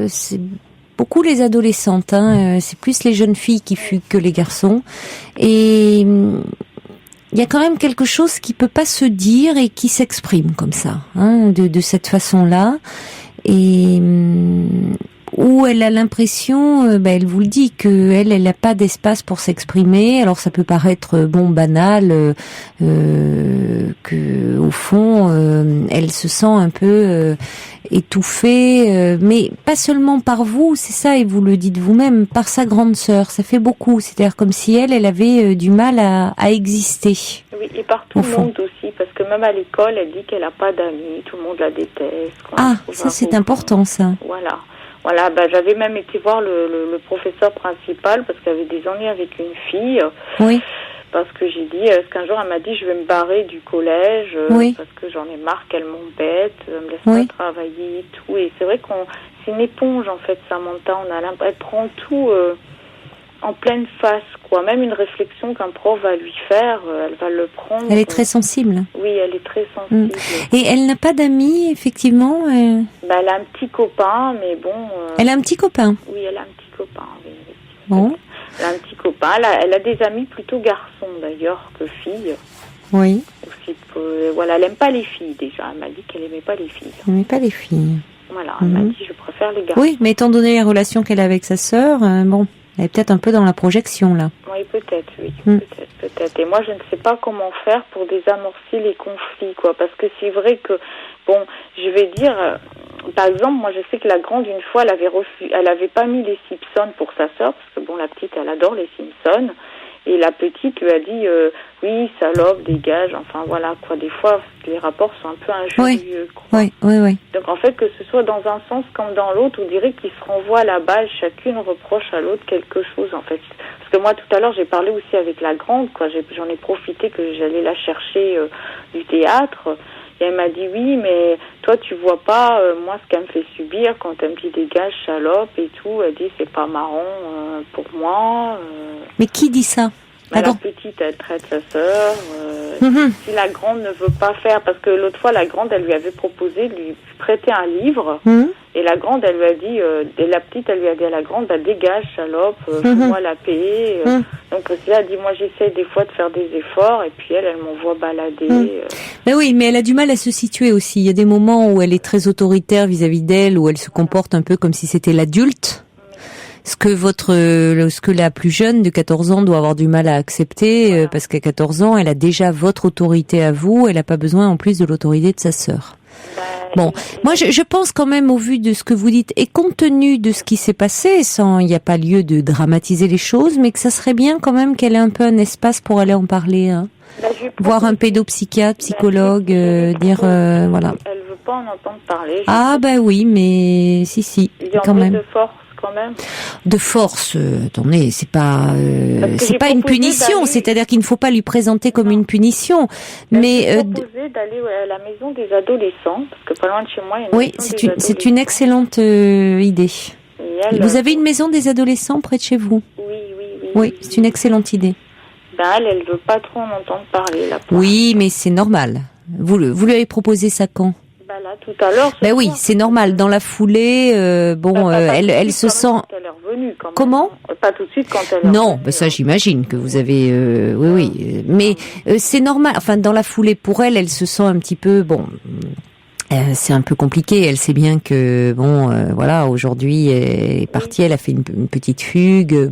C'est beaucoup les adolescentes, c'est plus les jeunes filles qui fuient que les garçons. Et il y a quand même quelque chose qui peut pas se dire et qui s'exprime comme ça, de cette façon-là. Et où elle a l'impression, elle vous le dit, que elle n'a pas d'espace pour s'exprimer. Alors ça peut paraître banal, que au fond elle se sent un peu étouffée, mais pas seulement par vous, c'est ça, et vous le dites vous-même, par sa grande sœur. Ça fait beaucoup, c'est-à-dire comme si elle avait du mal à exister. Oui, et par tout le monde aussi, parce que même à l'école, elle dit qu'elle n'a pas d'amis, tout le monde la déteste. Ça c'est important, ça. Voilà, j'avais même été voir le professeur principal parce qu'il y avait des ennuis avec une fille. Oui. Parce que j'ai dit, qu'un jour elle m'a dit je vais me barrer du collège parce que j'en ai marre qu'elle m'embête, me laisse pas travailler et tout. Et c'est vrai c'est une éponge en fait, Samantha. Elle prend tout en pleine face, quoi. Même une réflexion qu'un prof va lui faire, elle va le prendre. Elle est très sensible. Oui, elle est très sensible. Et elle n'a pas d'amis, effectivement. Elle a un petit copain, mais bon. Elle a un petit copain. Oui, elle a un petit copain. Oui. Bon. Elle a un petit copain. Elle a des amis plutôt garçons d'ailleurs que filles. Oui. Aussi, voilà, elle aime pas les filles déjà. Elle m'a dit qu'elle aimait pas les filles. Elle n'aimait pas les filles. Voilà, elle m'a dit je préfère les garçons. Oui, mais étant donné les relations qu'elle a avec sa sœur, elle est peut-être un peu dans la projection là. Oui, peut-être, oui, peut-être. Et moi, je ne sais pas comment faire pour désamorcer les conflits, quoi. Parce que c'est vrai que, je vais dire, par exemple, moi, je sais que la grande, une fois, elle avait pas mis les Simpsons pour sa sœur, parce que la petite, elle adore les Simpsons. Et la petite lui a dit, oui, salope, dégage, enfin voilà, quoi. Des fois, les rapports sont un peu injurieux, quoi. Oui. Donc en fait, que ce soit dans un sens comme dans l'autre, on dirait qu'ils se renvoient à la base, chacune reproche à l'autre quelque chose, en fait. Parce que moi, tout à l'heure, j'ai parlé aussi avec la grande, quoi. J'en ai profité que j'allais la chercher du théâtre. Et elle m'a dit, oui, mais toi, tu vois pas, moi, ce qu'elle me fait subir quand elle me dit dégage, salope et tout. Elle dit, c'est pas marrant pour moi. Mais qui dit ça? La petite, elle traite sa sœur. Si la grande ne veut pas faire, parce que l'autre fois, la grande, elle lui avait proposé de lui prêter un livre. Et la grande, elle lui a dit, et la petite, elle lui a dit à la grande, dégage, salope, fais-moi la paix. Donc là, elle dit, moi, j'essaie des fois de faire des efforts, et puis elle m'envoie balader. Mais oui, mais elle a du mal à se situer aussi. Il y a des moments où elle est très autoritaire vis-à-vis d'elle, où elle se comporte un peu comme si c'était l'adulte. Ce que la plus jeune de 14 ans doit avoir du mal à accepter, parce qu'à 14 ans, elle a déjà votre autorité à vous, elle n'a pas besoin en plus de l'autorité de sa sœur. Bon, moi je pense quand même au vu de ce que vous dites et compte tenu de ce qui s'est passé, il n'y a pas lieu de dramatiser les choses, mais que ça serait bien quand même qu'elle ait un peu un espace pour aller en parler, hein. Voir un pédopsychiatre, psychologue, voilà. Elle veut pas en entendre parler. Ah bah oui, mais si, quand même. De force. Quand même. De force, attendez, c'est pas une punition, c'est-à-dire qu'il ne faut pas lui présenter comme une punition. Mais proposé d'aller à la maison des adolescents, parce que pas loin de chez moi, il y a une maison des adolescents. C'est une excellente idée. Vous avez une maison des adolescents près de chez vous? Oui, c'est une excellente idée. Elle veut pas trop en entendre parler là. Oui, mais c'est normal. Vous lui avez proposé ça quand? Là, tout à l'heure. Oui, c'est normal. Dans la foulée, elle se sent. Quand elle est revenue, quand même. Comment? Pas tout de suite quand elle est revenue. Non, ça j'imagine que vous avez. Oui. Mais c'est normal. Enfin, dans la foulée, pour elle se sent un petit peu c'est un peu compliqué. Elle sait bien que voilà, aujourd'hui elle est partie, elle a fait une petite fugue.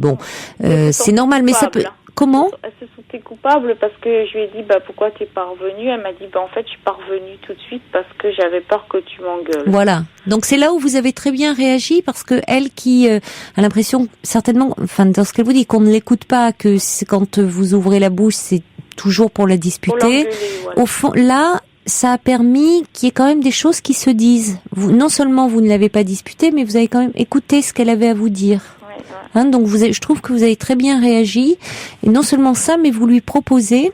C'est normal, mais ça peut. Comment? Elle se sentait coupable parce que je lui ai dit pourquoi t'es pas revenue. Elle m'a dit en fait je suis pas revenue tout de suite parce que j'avais peur que tu m'engueules. Voilà. Donc c'est là où vous avez très bien réagi parce que elle qui a l'impression certainement, enfin dans ce qu'elle vous dit, qu'on ne l'écoute pas, que c'est quand vous ouvrez la bouche c'est toujours pour la disputer. Voilà. Au fond là. Ça a permis qu'il y ait quand même des choses qui se disent. Non seulement vous ne l'avez pas disputée, mais vous avez quand même écouté ce qu'elle avait à vous dire. Donc je trouve que vous avez très bien réagi. Et non seulement ça, mais vous lui proposez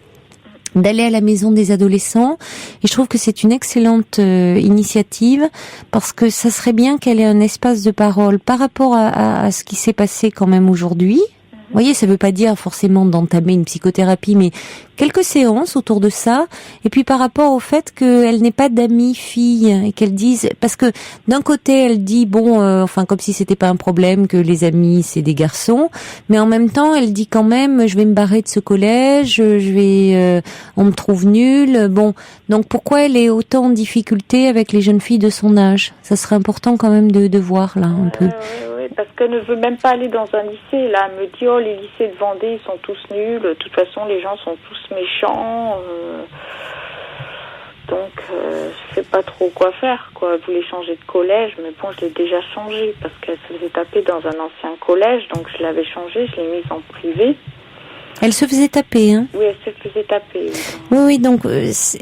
d'aller à la maison des adolescents. Et je trouve que c'est une excellente initiative parce que ça serait bien qu'elle ait un espace de parole par rapport à ce qui s'est passé quand même aujourd'hui. Vous voyez, ça veut pas dire forcément d'entamer une psychothérapie, mais quelques séances autour de ça. Et puis par rapport au fait qu'elle n'ait pas d'amis filles et qu'elle dise, parce que d'un côté elle dit comme si c'était pas un problème que les amis c'est des garçons, mais en même temps elle dit quand même je vais me barrer de ce collège, on me trouve nulle. Donc pourquoi elle est autant en difficulté avec les jeunes filles de son âge? Ça serait important quand même de voir là un peu. Parce qu'elle ne veut même pas aller dans un lycée. Là, elle me dit les lycées de Vendée, ils sont tous nuls. De toute façon, les gens sont tous méchants. Donc, je sais pas trop quoi faire. Elle voulait changer de collège, mais je l'ai déjà changé parce qu'elle se faisait taper dans un ancien collège. Donc, je l'avais changé, je l'ai mise en privé. Elle se faisait taper, hein? Oui, elle se faisait taper. Oui, donc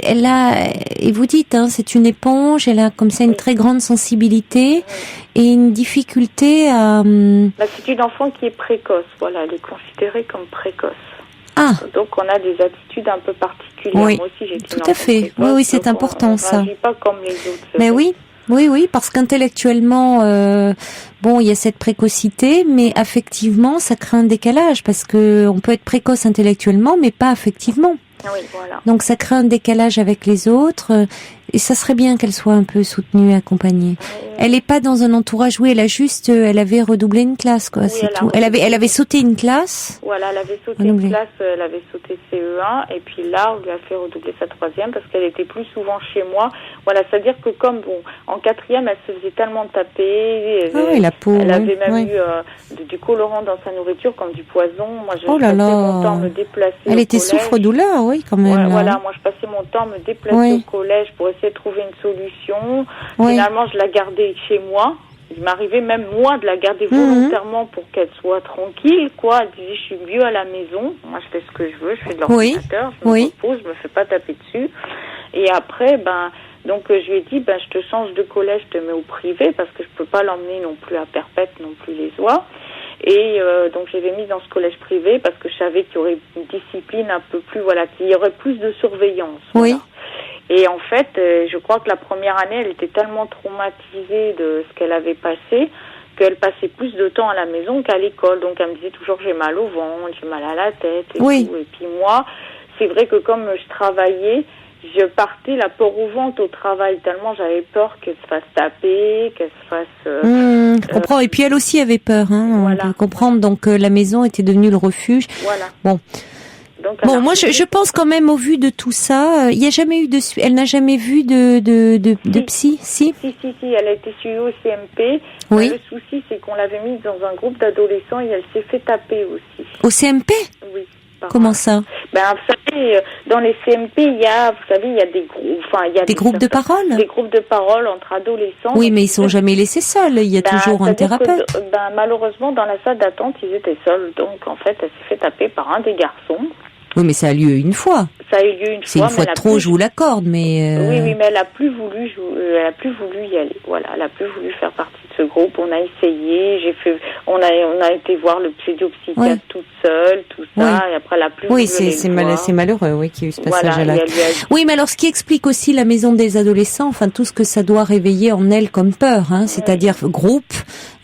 elle a, et vous dites, c'est une éponge, elle a comme ça une très grande sensibilité et une difficulté à... c'est une enfant qui est précoce, elle est considérée comme précoce. Ah. Donc on a des attitudes un peu particulières. Oui, moi aussi, j'ai tout à fait. Précoce, oui, c'est important ça. On ne réagit pas comme les autres. Mais oui. Oui, parce qu'intellectuellement, il y a cette précocité, mais affectivement, ça crée un décalage, parce que on peut être précoce intellectuellement, mais pas affectivement. Oui, voilà. Donc ça crée un décalage avec les autres, et ça serait bien qu'elle soit un peu soutenue et accompagnée. Elle n'est pas dans un entourage, elle avait redoublé une classe, c'est tout. Elle avait sauté une classe. Voilà, elle avait sauté une classe, elle avait sauté CE1, et puis là, on lui a fait redoubler sa 3e, parce qu'elle était plus souvent chez moi. Voilà, c'est-à-dire que en 4e, elle se faisait tellement taper. La peau. Elle avait même eu du colorant dans sa nourriture, comme du poison. Moi, je passais mon temps à me déplacer. Elle était souffre-douleur, oui, quand même. Voilà, moi, je passais mon temps à me déplacer au collège pour essayer de trouver une solution. Finalement, je la gardais chez moi. Il m'arrivait même, moi, de la garder volontairement pour qu'elle soit tranquille, Elle disait, je suis mieux à la maison. Moi, je fais ce que je veux. Je fais de l'ordinateur. Je me repose, je me fais pas taper dessus. Et après, donc, je lui ai dit, je te change de collège, je te mets au privé parce que je peux pas l'emmener non plus à Perpète, non plus les oies. Et donc, je l'ai mise dans ce collège privé parce que je savais qu'il y aurait une discipline un peu plus, qu'il y aurait plus de surveillance. Oui. Et en fait, je crois que la première année, elle était tellement traumatisée de ce qu'elle avait passé qu'elle passait plus de temps à la maison qu'à l'école. Donc, elle me disait toujours, j'ai mal au ventre, j'ai mal à la tête et tout. Et puis moi, c'est vrai que comme je travaillais, je partais la peur au ventre au travail, tellement j'avais peur qu'elle se fasse taper, qu'elle se fasse... je comprends. Et puis elle aussi avait peur, on peut comprendre. Donc la maison était devenue le refuge. Voilà. Bon. Donc, bon, moi, je pense quand même, au vu de tout ça, il y a jamais eu elle n'a jamais vu de psy, si? Si, elle a été suivie au CMP. Oui. Le souci, c'est qu'on l'avait mise dans un groupe d'adolescents et elle s'est fait taper aussi. Au CMP? Oui. Comment ça? Vous savez, dans les CMP, il y a des groupes, des groupes de parole? Des groupes de parole entre adolescents. Oui, mais ils sont jamais laissés seuls. Il y a toujours un thérapeute. Malheureusement, dans la salle d'attente, ils étaient seuls. Donc, en fait, elle s'est fait taper par un des garçons. Oui, mais ça a lieu une fois. Ça a eu lieu une fois. C'est une fois de trop, je vous l'accorde, mais... Oui, mais elle a plus voulu y aller. Voilà, elle a plus voulu faire partie de ce groupe. On a essayé, on a été voir le pédopsychiatre toute seule, tout ça, et après elle a plus voulu aller c'est malheureux, oui, qu'il y ait eu ce passage-là. Oui, mais alors ce qui explique aussi la maison des adolescents, enfin tout ce que ça doit réveiller en elle comme peur, c'est-à-dire groupe,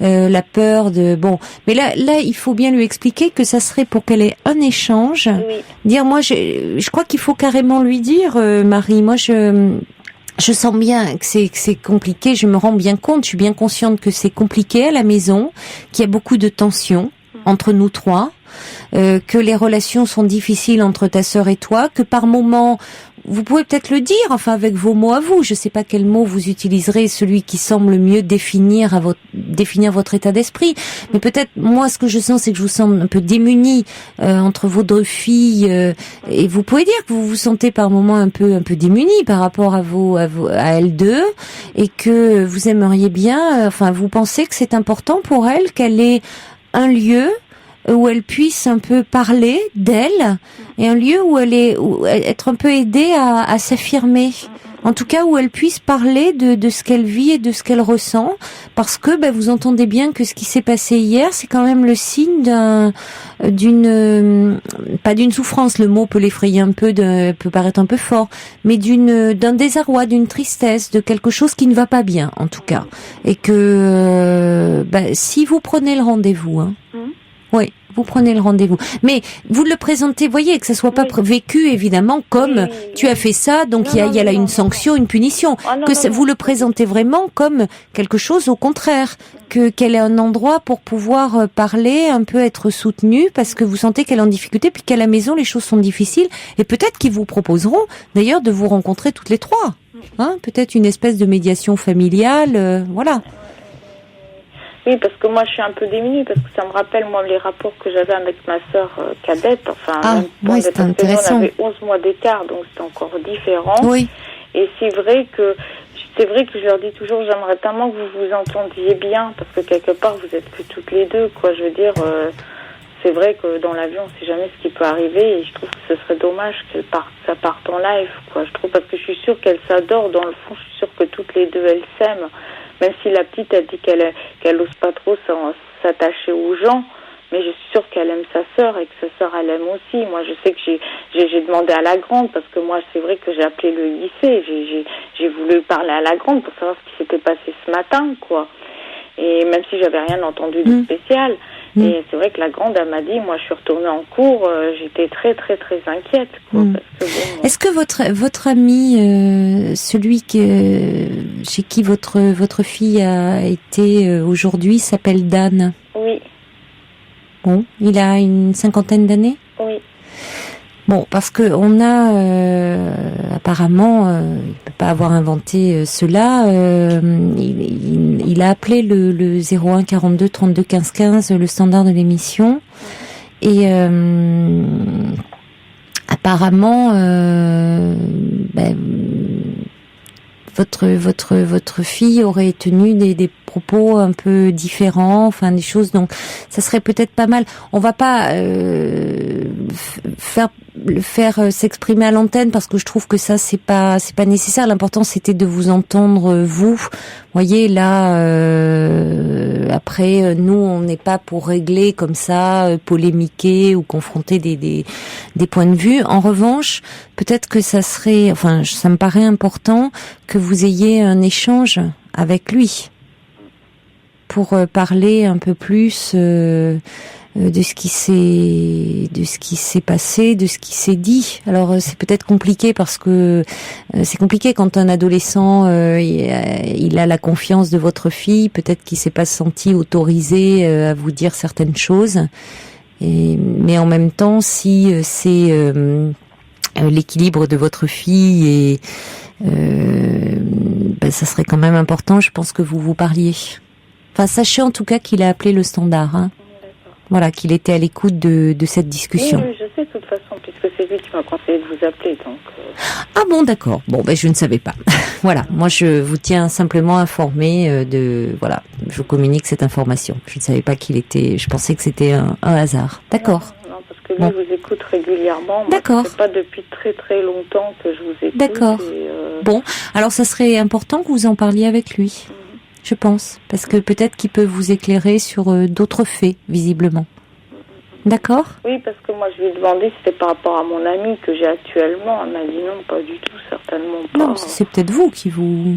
la peur de... Bon, mais là, il faut bien lui expliquer que ça serait pour qu'elle ait un échange. Oui. Dire, moi, je crois qu'il faut carrément lui dire, Marie, moi, je sens bien que c'est compliqué, je me rends bien compte, je suis bien consciente que c'est compliqué à la maison, qu'il y a beaucoup de tensions entre nous trois, que les relations sont difficiles entre ta sœur et toi, que par moments, vous pouvez peut-être le dire, enfin avec vos mots à vous, je sais pas quel mot vous utiliserez, celui qui semble mieux définir votre état d'esprit, mais peut-être moi ce que je sens c'est que je vous sens un peu démunis entre vos deux filles, et vous pouvez dire que vous vous sentez par moments un peu démunis par rapport à elles deux, et que vous aimeriez bien, vous pensez que c'est important pour elle qu'elle ait un lieu où elle puisse un peu parler d'elle, et un lieu où être un peu aidée à s'affirmer. En tout cas, où elle puisse parler de ce qu'elle vit et de ce qu'elle ressent, parce que vous entendez bien que ce qui s'est passé hier, c'est quand même le signe pas d'une souffrance, le mot peut l'effrayer un peu, peut paraître un peu fort, mais d'un désarroi, d'une tristesse, de quelque chose qui ne va pas bien, en tout cas. Et que si vous prenez le rendez-vous, oui, vous prenez le rendez-vous. Mais vous le présentez, voyez, que ça soit pas vécu, évidemment, comme tu as fait ça, donc il y a là une sanction, une punition. Vous le présentez vraiment comme quelque chose au contraire. Qu'elle ait un endroit pour pouvoir parler, un peu être soutenue, parce que vous sentez qu'elle est en difficulté, puis qu'à la maison, les choses sont difficiles. Et peut-être qu'ils vous proposeront, d'ailleurs, de vous rencontrer toutes les trois. Peut-être une espèce de médiation familiale, voilà. Oui, parce que moi, je suis un peu démunie, parce que ça me rappelle, moi, les rapports que j'avais avec ma sœur cadette. C'est intéressant. On avait 11 mois d'écart, donc c'était encore différent. Oui. Et c'est vrai que je leur dis toujours, j'aimerais tellement que vous vous entendiez bien, parce que quelque part, vous êtes que toutes les deux, quoi. Je veux dire, c'est vrai que dans l'avion, on ne sait jamais ce qui peut arriver, et je trouve que ce serait dommage ça parte en live, quoi. Je trouve, parce que je suis sûre qu'elles s'adorent, dans le fond, je suis sûre que toutes les deux, elles s'aiment. Même si la petite a dit qu'elle ose pas trop s'attacher aux gens, mais je suis sûre qu'elle aime sa sœur et que sa sœur elle aime aussi. Moi, je sais que j'ai demandé à la grande, parce que moi, c'est vrai que j'ai appelé le lycée, j'ai voulu parler à la grande pour savoir ce qui s'était passé ce matin, quoi. Et même si j'avais rien entendu de spécial. Et c'est vrai que la grande, elle m'a dit, moi je suis retournée en cours, j'étais très très très inquiète, quoi, parce que Est-ce que votre ami, celui chez qui votre fille a été aujourd'hui, s'appelle Dan? Oui. Bon, il a une 50aine d'années? Oui. Bon, parce que on a apparemment, il peut pas avoir inventé cela. Il a appelé le 01 42 32 15 15, le standard de l'émission, et apparemment, votre fille aurait tenu des propos un peu différents, enfin des choses, donc ça serait peut-être pas mal. On va pas faire s'exprimer à l'antenne, parce que je trouve que ça c'est pas nécessaire. L'important c'était de vous entendre, vous voyez là. Après, nous on n'est pas pour régler comme ça, polémiquer ou confronter des points de vue. En revanche, peut-être que ça me paraît important que vous ayez un échange avec lui pour parler un peu plus de ce qui s'est passé, de ce qui s'est dit. Alors c'est peut-être compliqué, parce que c'est compliqué quand un adolescent il a la confiance de votre fille, peut-être qu'il s'est pas senti autorisé à vous dire certaines choses, Mais en même temps, si c'est l'équilibre de votre fille et ça serait quand même important, je pense que vous parliez. Enfin, sachez en tout cas qu'il a appelé le standard. Hein. Voilà, qu'il était à l'écoute de cette discussion. Oui, je sais de toute façon, puisque c'est lui qui m'a conseillé de vous appeler. Donc, Ah bon, d'accord. Bon, je ne savais pas. Voilà, moi je vous tiens simplement informé voilà, je communique cette information. Je ne savais pas qu'il était, je pensais que c'était un hasard. D'accord. Non, parce que lui vous écoute régulièrement. Moi, d'accord. C'est pas depuis très très longtemps que je vous écoute. D'accord. Bon, alors ça serait important que vous en parliez avec lui. Je pense, parce que peut-être qu'il peut vous éclairer sur d'autres faits, visiblement. D'accord ? Oui, parce que moi, je lui ai demandé si c'était par rapport à mon ami que j'ai actuellement. Elle m'a dit non, pas du tout, certainement pas. Non, c'est peut-être vous qui vous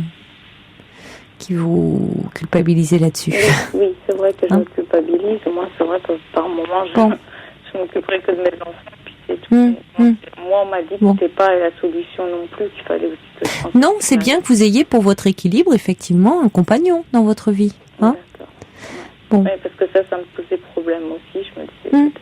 culpabilisez là-dessus. Oui, c'est vrai que je me culpabilise. Moi, c'est vrai que par moment, je m'occuperai que de mes enfants. Puis c'est tout. Moi, on m'a dit que c'était pas la solution non plus, qu'il fallait aussi que je... Non, c'est bien que vous ayez pour votre équilibre, effectivement, un compagnon dans votre vie. Hein ? D'accord. Bon. Oui, parce que ça me posait problème aussi. Je me disais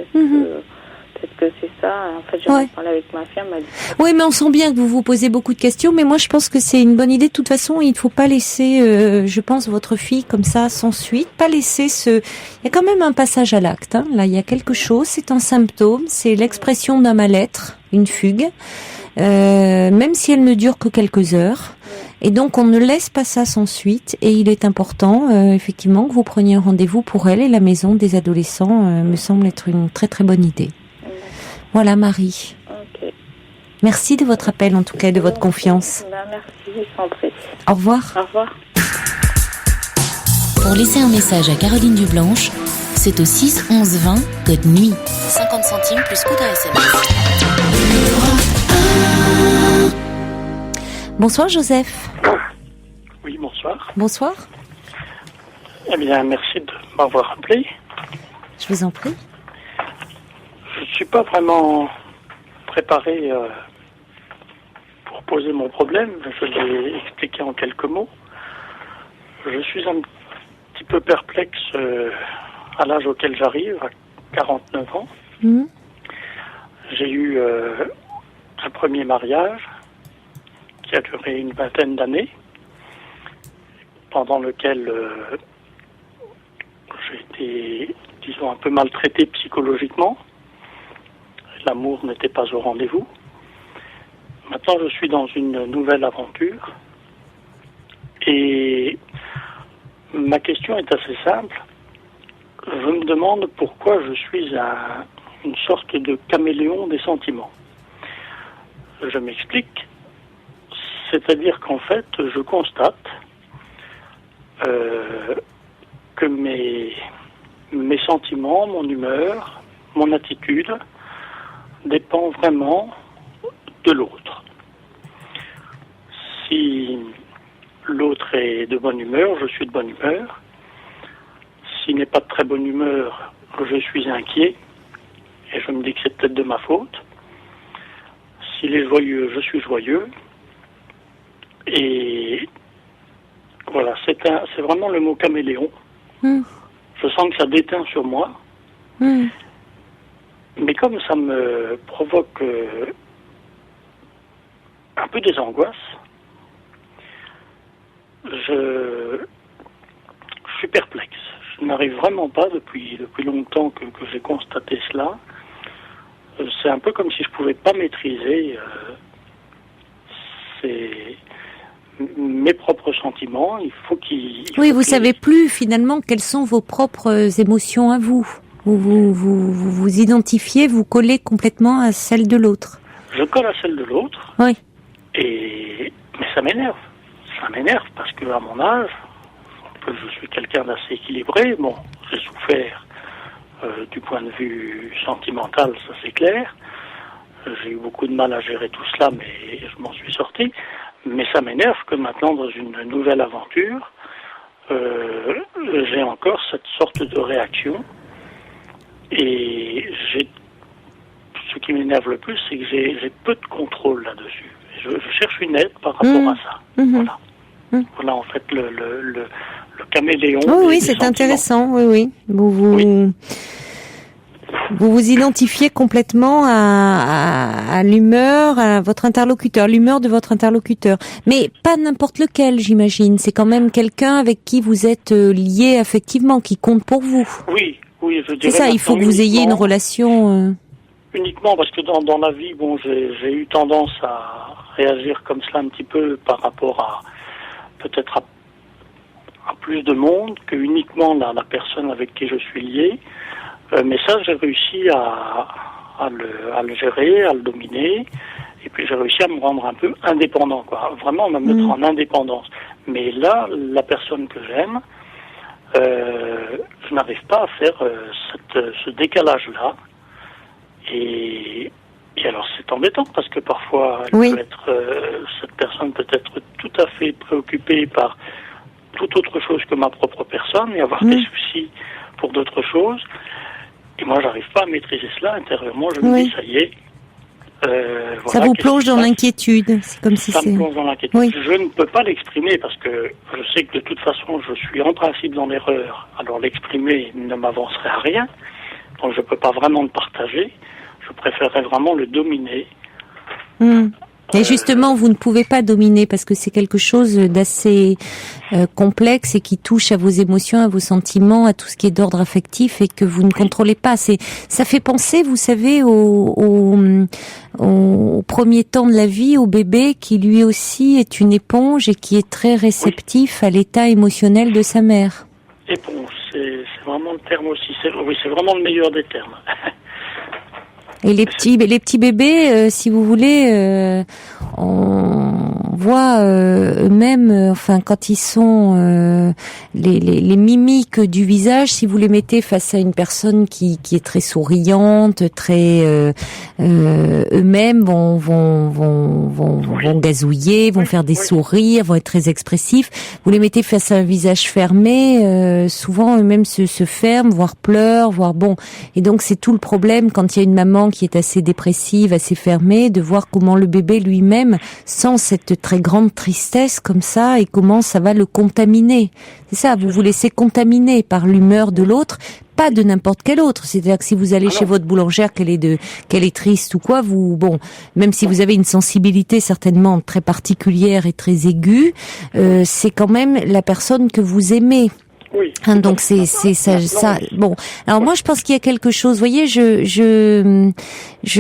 peut-être que c'est ça. En fait, j'en ai parlé avec ma fille, elle m'a dit... Oui, mais on sent bien que vous vous posez beaucoup de questions, mais moi, je pense que c'est une bonne idée. De toute façon, il ne faut pas laisser, je pense, votre fille comme ça, sans suite. Pas laisser Il y a quand même un passage à l'acte. Hein. Là, il y a quelque chose, c'est un symptôme, c'est l'expression d'un mal-être, une fugue, même si elle ne dure que quelques heures. Et donc, on ne laisse pas ça sans suite. Et il est important, effectivement, que vous preniez un rendez-vous pour elle. Et la maison des adolescents me semble être une très très bonne idée. Voilà, Marie. Okay. Merci de votre appel, en tout cas, de votre confiance. Merci, sans prix. Au revoir. Au revoir. Pour laisser un message à Caroline Dublanche, c'est au 6 11 20, code nuit. 50 centimes plus coût d'un SMS. Bonsoir, Joseph. Oui, bonsoir. Bonsoir. Eh bien, merci de m'avoir appelé. Je vous en prie. Je ne suis pas vraiment préparé pour poser mon problème. Je l'ai expliqué en quelques mots. Je suis un petit peu perplexe à l'âge auquel j'arrive, à 49 ans. J'ai eu un premier mariage qui a duré une vingtaine d'années, pendant lequel j'ai été, disons, un peu maltraité psychologiquement. L'amour n'était pas au rendez-vous. Maintenant, je suis dans une nouvelle aventure. Et ma question est assez simple. Je me demande pourquoi je suis une sorte de caméléon des sentiments. Je m'explique. C'est-à-dire qu'en fait, je constate que mes sentiments, mon humeur, mon attitude dépend vraiment de l'autre. Si l'autre est de bonne humeur, je suis de bonne humeur. S'il n'est pas de très bonne humeur, je suis inquiet et je me dis que c'est peut-être de ma faute. S'il est joyeux, je suis joyeux. Et voilà, c'est vraiment le mot caméléon. Je sens que ça déteint sur moi. Mais comme ça me provoque un peu des angoisses, je suis perplexe. Je n'arrive vraiment pas, depuis longtemps que j'ai constaté cela. C'est un peu comme si je ne pouvais pas maîtriser mes propres sentiments. Il faut vous savez plus finalement quelles sont vos propres émotions à vous. Vous identifiez, vous collez complètement à celle de l'autre. Je colle à celle de l'autre. Oui. Mais ça m'énerve. Ça m'énerve parce qu'à mon âge, je suis quelqu'un d'assez équilibré. Bon, j'ai souffert du point de vue sentimental, ça c'est clair. J'ai eu beaucoup de mal à gérer tout cela, mais je m'en suis sorti. Mais ça m'énerve que maintenant, dans une nouvelle aventure, j'ai encore cette sorte de réaction. Et ce qui m'énerve le plus, c'est que j'ai peu de contrôle là-dessus. Je cherche une aide par rapport à ça. Voilà. Voilà, en fait, le caméléon. Oui, c'est intéressant. Oui. Vous vous identifiez complètement à l'humeur, à votre interlocuteur, l'humeur de votre interlocuteur. Mais pas n'importe lequel, j'imagine. C'est quand même quelqu'un avec qui vous êtes lié affectivement, qui compte pour vous. Oui, je dirais. C'est ça, il faut que vous ayez une relation... Uniquement parce que dans la vie, bon, j'ai eu tendance à réagir comme cela un petit peu par rapport à peut-être à plus de monde que uniquement la personne avec qui je suis lié. Mais ça, j'ai réussi à le gérer, à le dominer. Et puis j'ai réussi à me rendre un peu indépendant, quoi. Vraiment me mettre en indépendance. Mais là, la personne que j'aime, je n'arrive pas à faire ce décalage-là. Et alors c'est embêtant parce que parfois cette personne peut être tout à fait préoccupée par toute autre chose que ma propre personne et avoir des soucis pour d'autres choses. Et moi j'arrive pas à maîtriser cela intérieurement. Je me dis ça y est. Ça vous plonge dans l'inquiétude. C'est comme si ça me plonge dans l'inquiétude. Oui. Je ne peux pas l'exprimer parce que je sais que de toute façon je suis en principe dans l'erreur. Alors l'exprimer ne m'avancerait à rien. Donc je peux pas vraiment le partager. Je préférerais vraiment le dominer. Et justement, vous ne pouvez pas dominer parce que c'est quelque chose d'assez complexe et qui touche à vos émotions, à vos sentiments, à tout ce qui est d'ordre affectif et que vous ne contrôlez pas. Ça fait penser, vous savez, au premier temps de la vie, au bébé qui lui aussi est une éponge et qui est très réceptif à l'état émotionnel de sa mère. Éponge, c'est vraiment le terme aussi. C'est vraiment le meilleur des termes. Et les petits bébés, si vous voulez, on voit eux-mêmes, enfin quand ils sont les mimiques du visage, si vous les mettez face à une personne qui est très souriante, très eux-mêmes vont gazouiller, vont faire des sourires, vont être très expressifs. Vous les mettez face à un visage fermé, souvent eux-mêmes se ferment, voire pleurent, voire bon. Et donc c'est tout le problème quand il y a une maman qui est assez dépressive, assez fermée, de voir comment le bébé lui-même sent cette très grande tristesse comme ça et comment ça va le contaminer. C'est ça, vous vous laissez contaminer par l'humeur de l'autre, pas de n'importe quel autre. C'est-à-dire que si vous allez chez votre boulangère, qu'elle est triste ou quoi, même si vous avez une sensibilité certainement très particulière et très aiguë, c'est quand même la personne que vous aimez. Oui. Donc c'est ça. Bon, alors moi je pense qu'il y a quelque chose. Vous voyez, je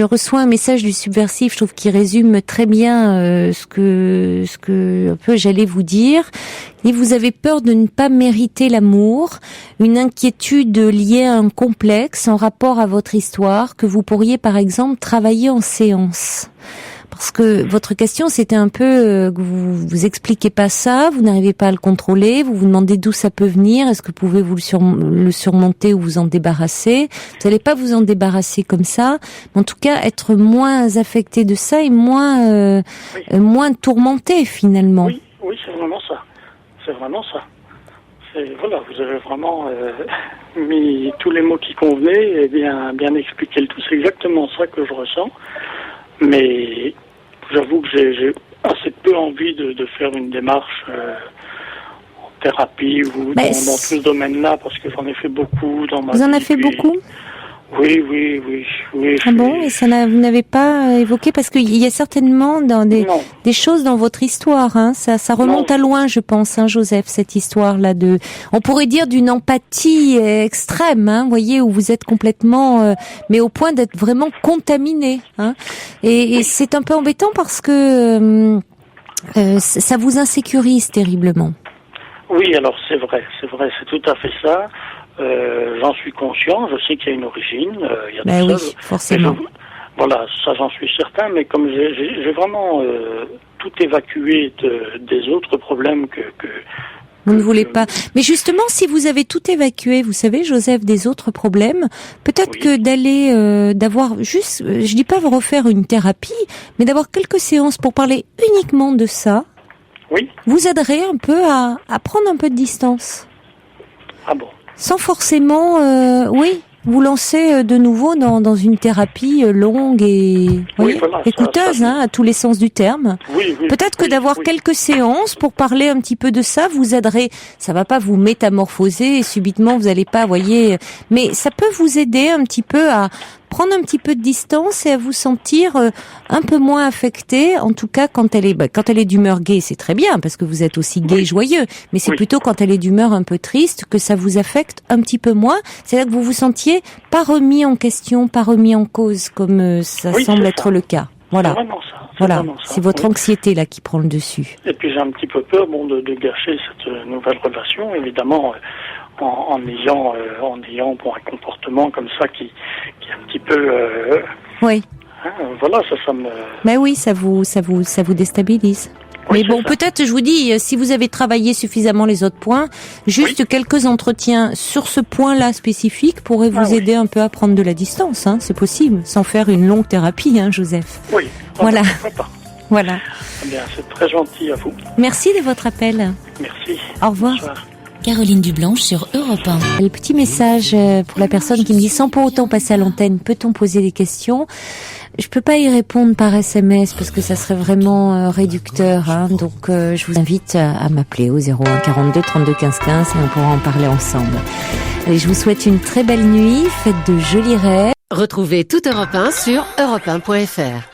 reçois un message du subversif, je trouve qu'il résume très bien ce que un peu j'allais vous dire. Et vous avez peur de ne pas mériter l'amour, une inquiétude liée à un complexe en rapport à votre histoire que vous pourriez par exemple travailler en séance. Parce que votre question, c'était un peu que vous expliquez pas ça, vous n'arrivez pas à le contrôler, vous vous demandez d'où ça peut venir, est-ce que vous pouvez le surmonter ou vous en débarrasser. Vous n'allez pas vous en débarrasser comme ça, mais en tout cas être moins affecté de ça et moins tourmenté finalement. Oui, c'est vraiment ça. C'est vraiment ça. Voilà, vous avez vraiment mis tous les mots qui convenaient et bien expliqué le tout. C'est exactement ça que je ressens. Mais j'avoue que j'ai assez peu envie de faire une démarche en thérapie ou dans tout ce domaine-là, parce que j'en ai fait beaucoup dans ma vie. Vous en avez fait beaucoup ? Oui. Ah bon, et ça vous n'avez pas évoqué, parce qu'il y a certainement des choses dans votre histoire, hein. Ça remonte à loin, je pense, hein, Joseph, cette histoire-là on pourrait dire d'une empathie extrême, hein, voyez, où vous êtes complètement, mais au point d'être vraiment contaminé, hein. Et c'est un peu embêtant parce que ça vous insécurise terriblement. Oui, alors c'est vrai, c'est tout à fait ça. J'en suis conscient, je sais qu'il y a une origine, il y a tout ça. Oui, forcément. Voilà, ça j'en suis certain, mais comme j'ai vraiment tout évacué des autres problèmes que vous ne voulez pas. Mais justement, si vous avez tout évacué, vous savez, Joseph, des autres problèmes, peut-être que d'avoir juste, je dis pas refaire une thérapie, mais d'avoir quelques séances pour parler uniquement de ça, vous aiderait un peu à prendre un peu de distance. Ah bon? Sans forcément, vous lancez de nouveau dans une thérapie longue et coûteuse, à tous les sens du terme. Peut-être que d'avoir quelques séances pour parler un petit peu de ça vous aiderait. Ça va pas vous métamorphoser et subitement vous allez pas, mais ça peut vous aider un petit peu à prendre un petit peu de distance et à vous sentir un peu moins affecté. En tout cas, quand elle est d'humeur gaie, c'est très bien parce que vous êtes aussi gai et joyeux. Mais c'est plutôt quand elle est d'humeur un peu triste que ça vous affecte un petit peu moins. C'est là que vous vous sentiez pas remis en question, pas remis en cause, comme ça semble être le cas. Voilà. C'est vraiment ça. C'est votre anxiété là qui prend le dessus. Et puis j'ai un petit peu peur, de gâcher cette nouvelle relation, évidemment, en ayant un comportement comme ça qui est un petit peu. Oui. Ça me. Mais oui, ça vous déstabilise. Mais bon, peut-être, je vous dis, si vous avez travaillé suffisamment les autres points, juste quelques entretiens sur ce point-là spécifique pourraient vous aider un peu à prendre de la distance. C'est possible, sans faire une longue thérapie, Joseph. Oui. Voilà. Voilà. Eh bien, c'est très gentil à vous. Merci de votre appel. Merci. Au revoir. Bonsoir. Caroline Dublanche sur Europe 1. Le petit message pour la personne qui me dit, sans pour autant passer à l'antenne, peut-on poser des questions ? Je peux pas y répondre par SMS parce que ça serait vraiment réducteur. Donc je vous invite à m'appeler au 01 42 32 15 15 et on pourra en parler ensemble. Allez, je vous souhaite une très belle nuit, faites de jolis rêves. Retrouvez toute Europe 1 sur europe1.fr.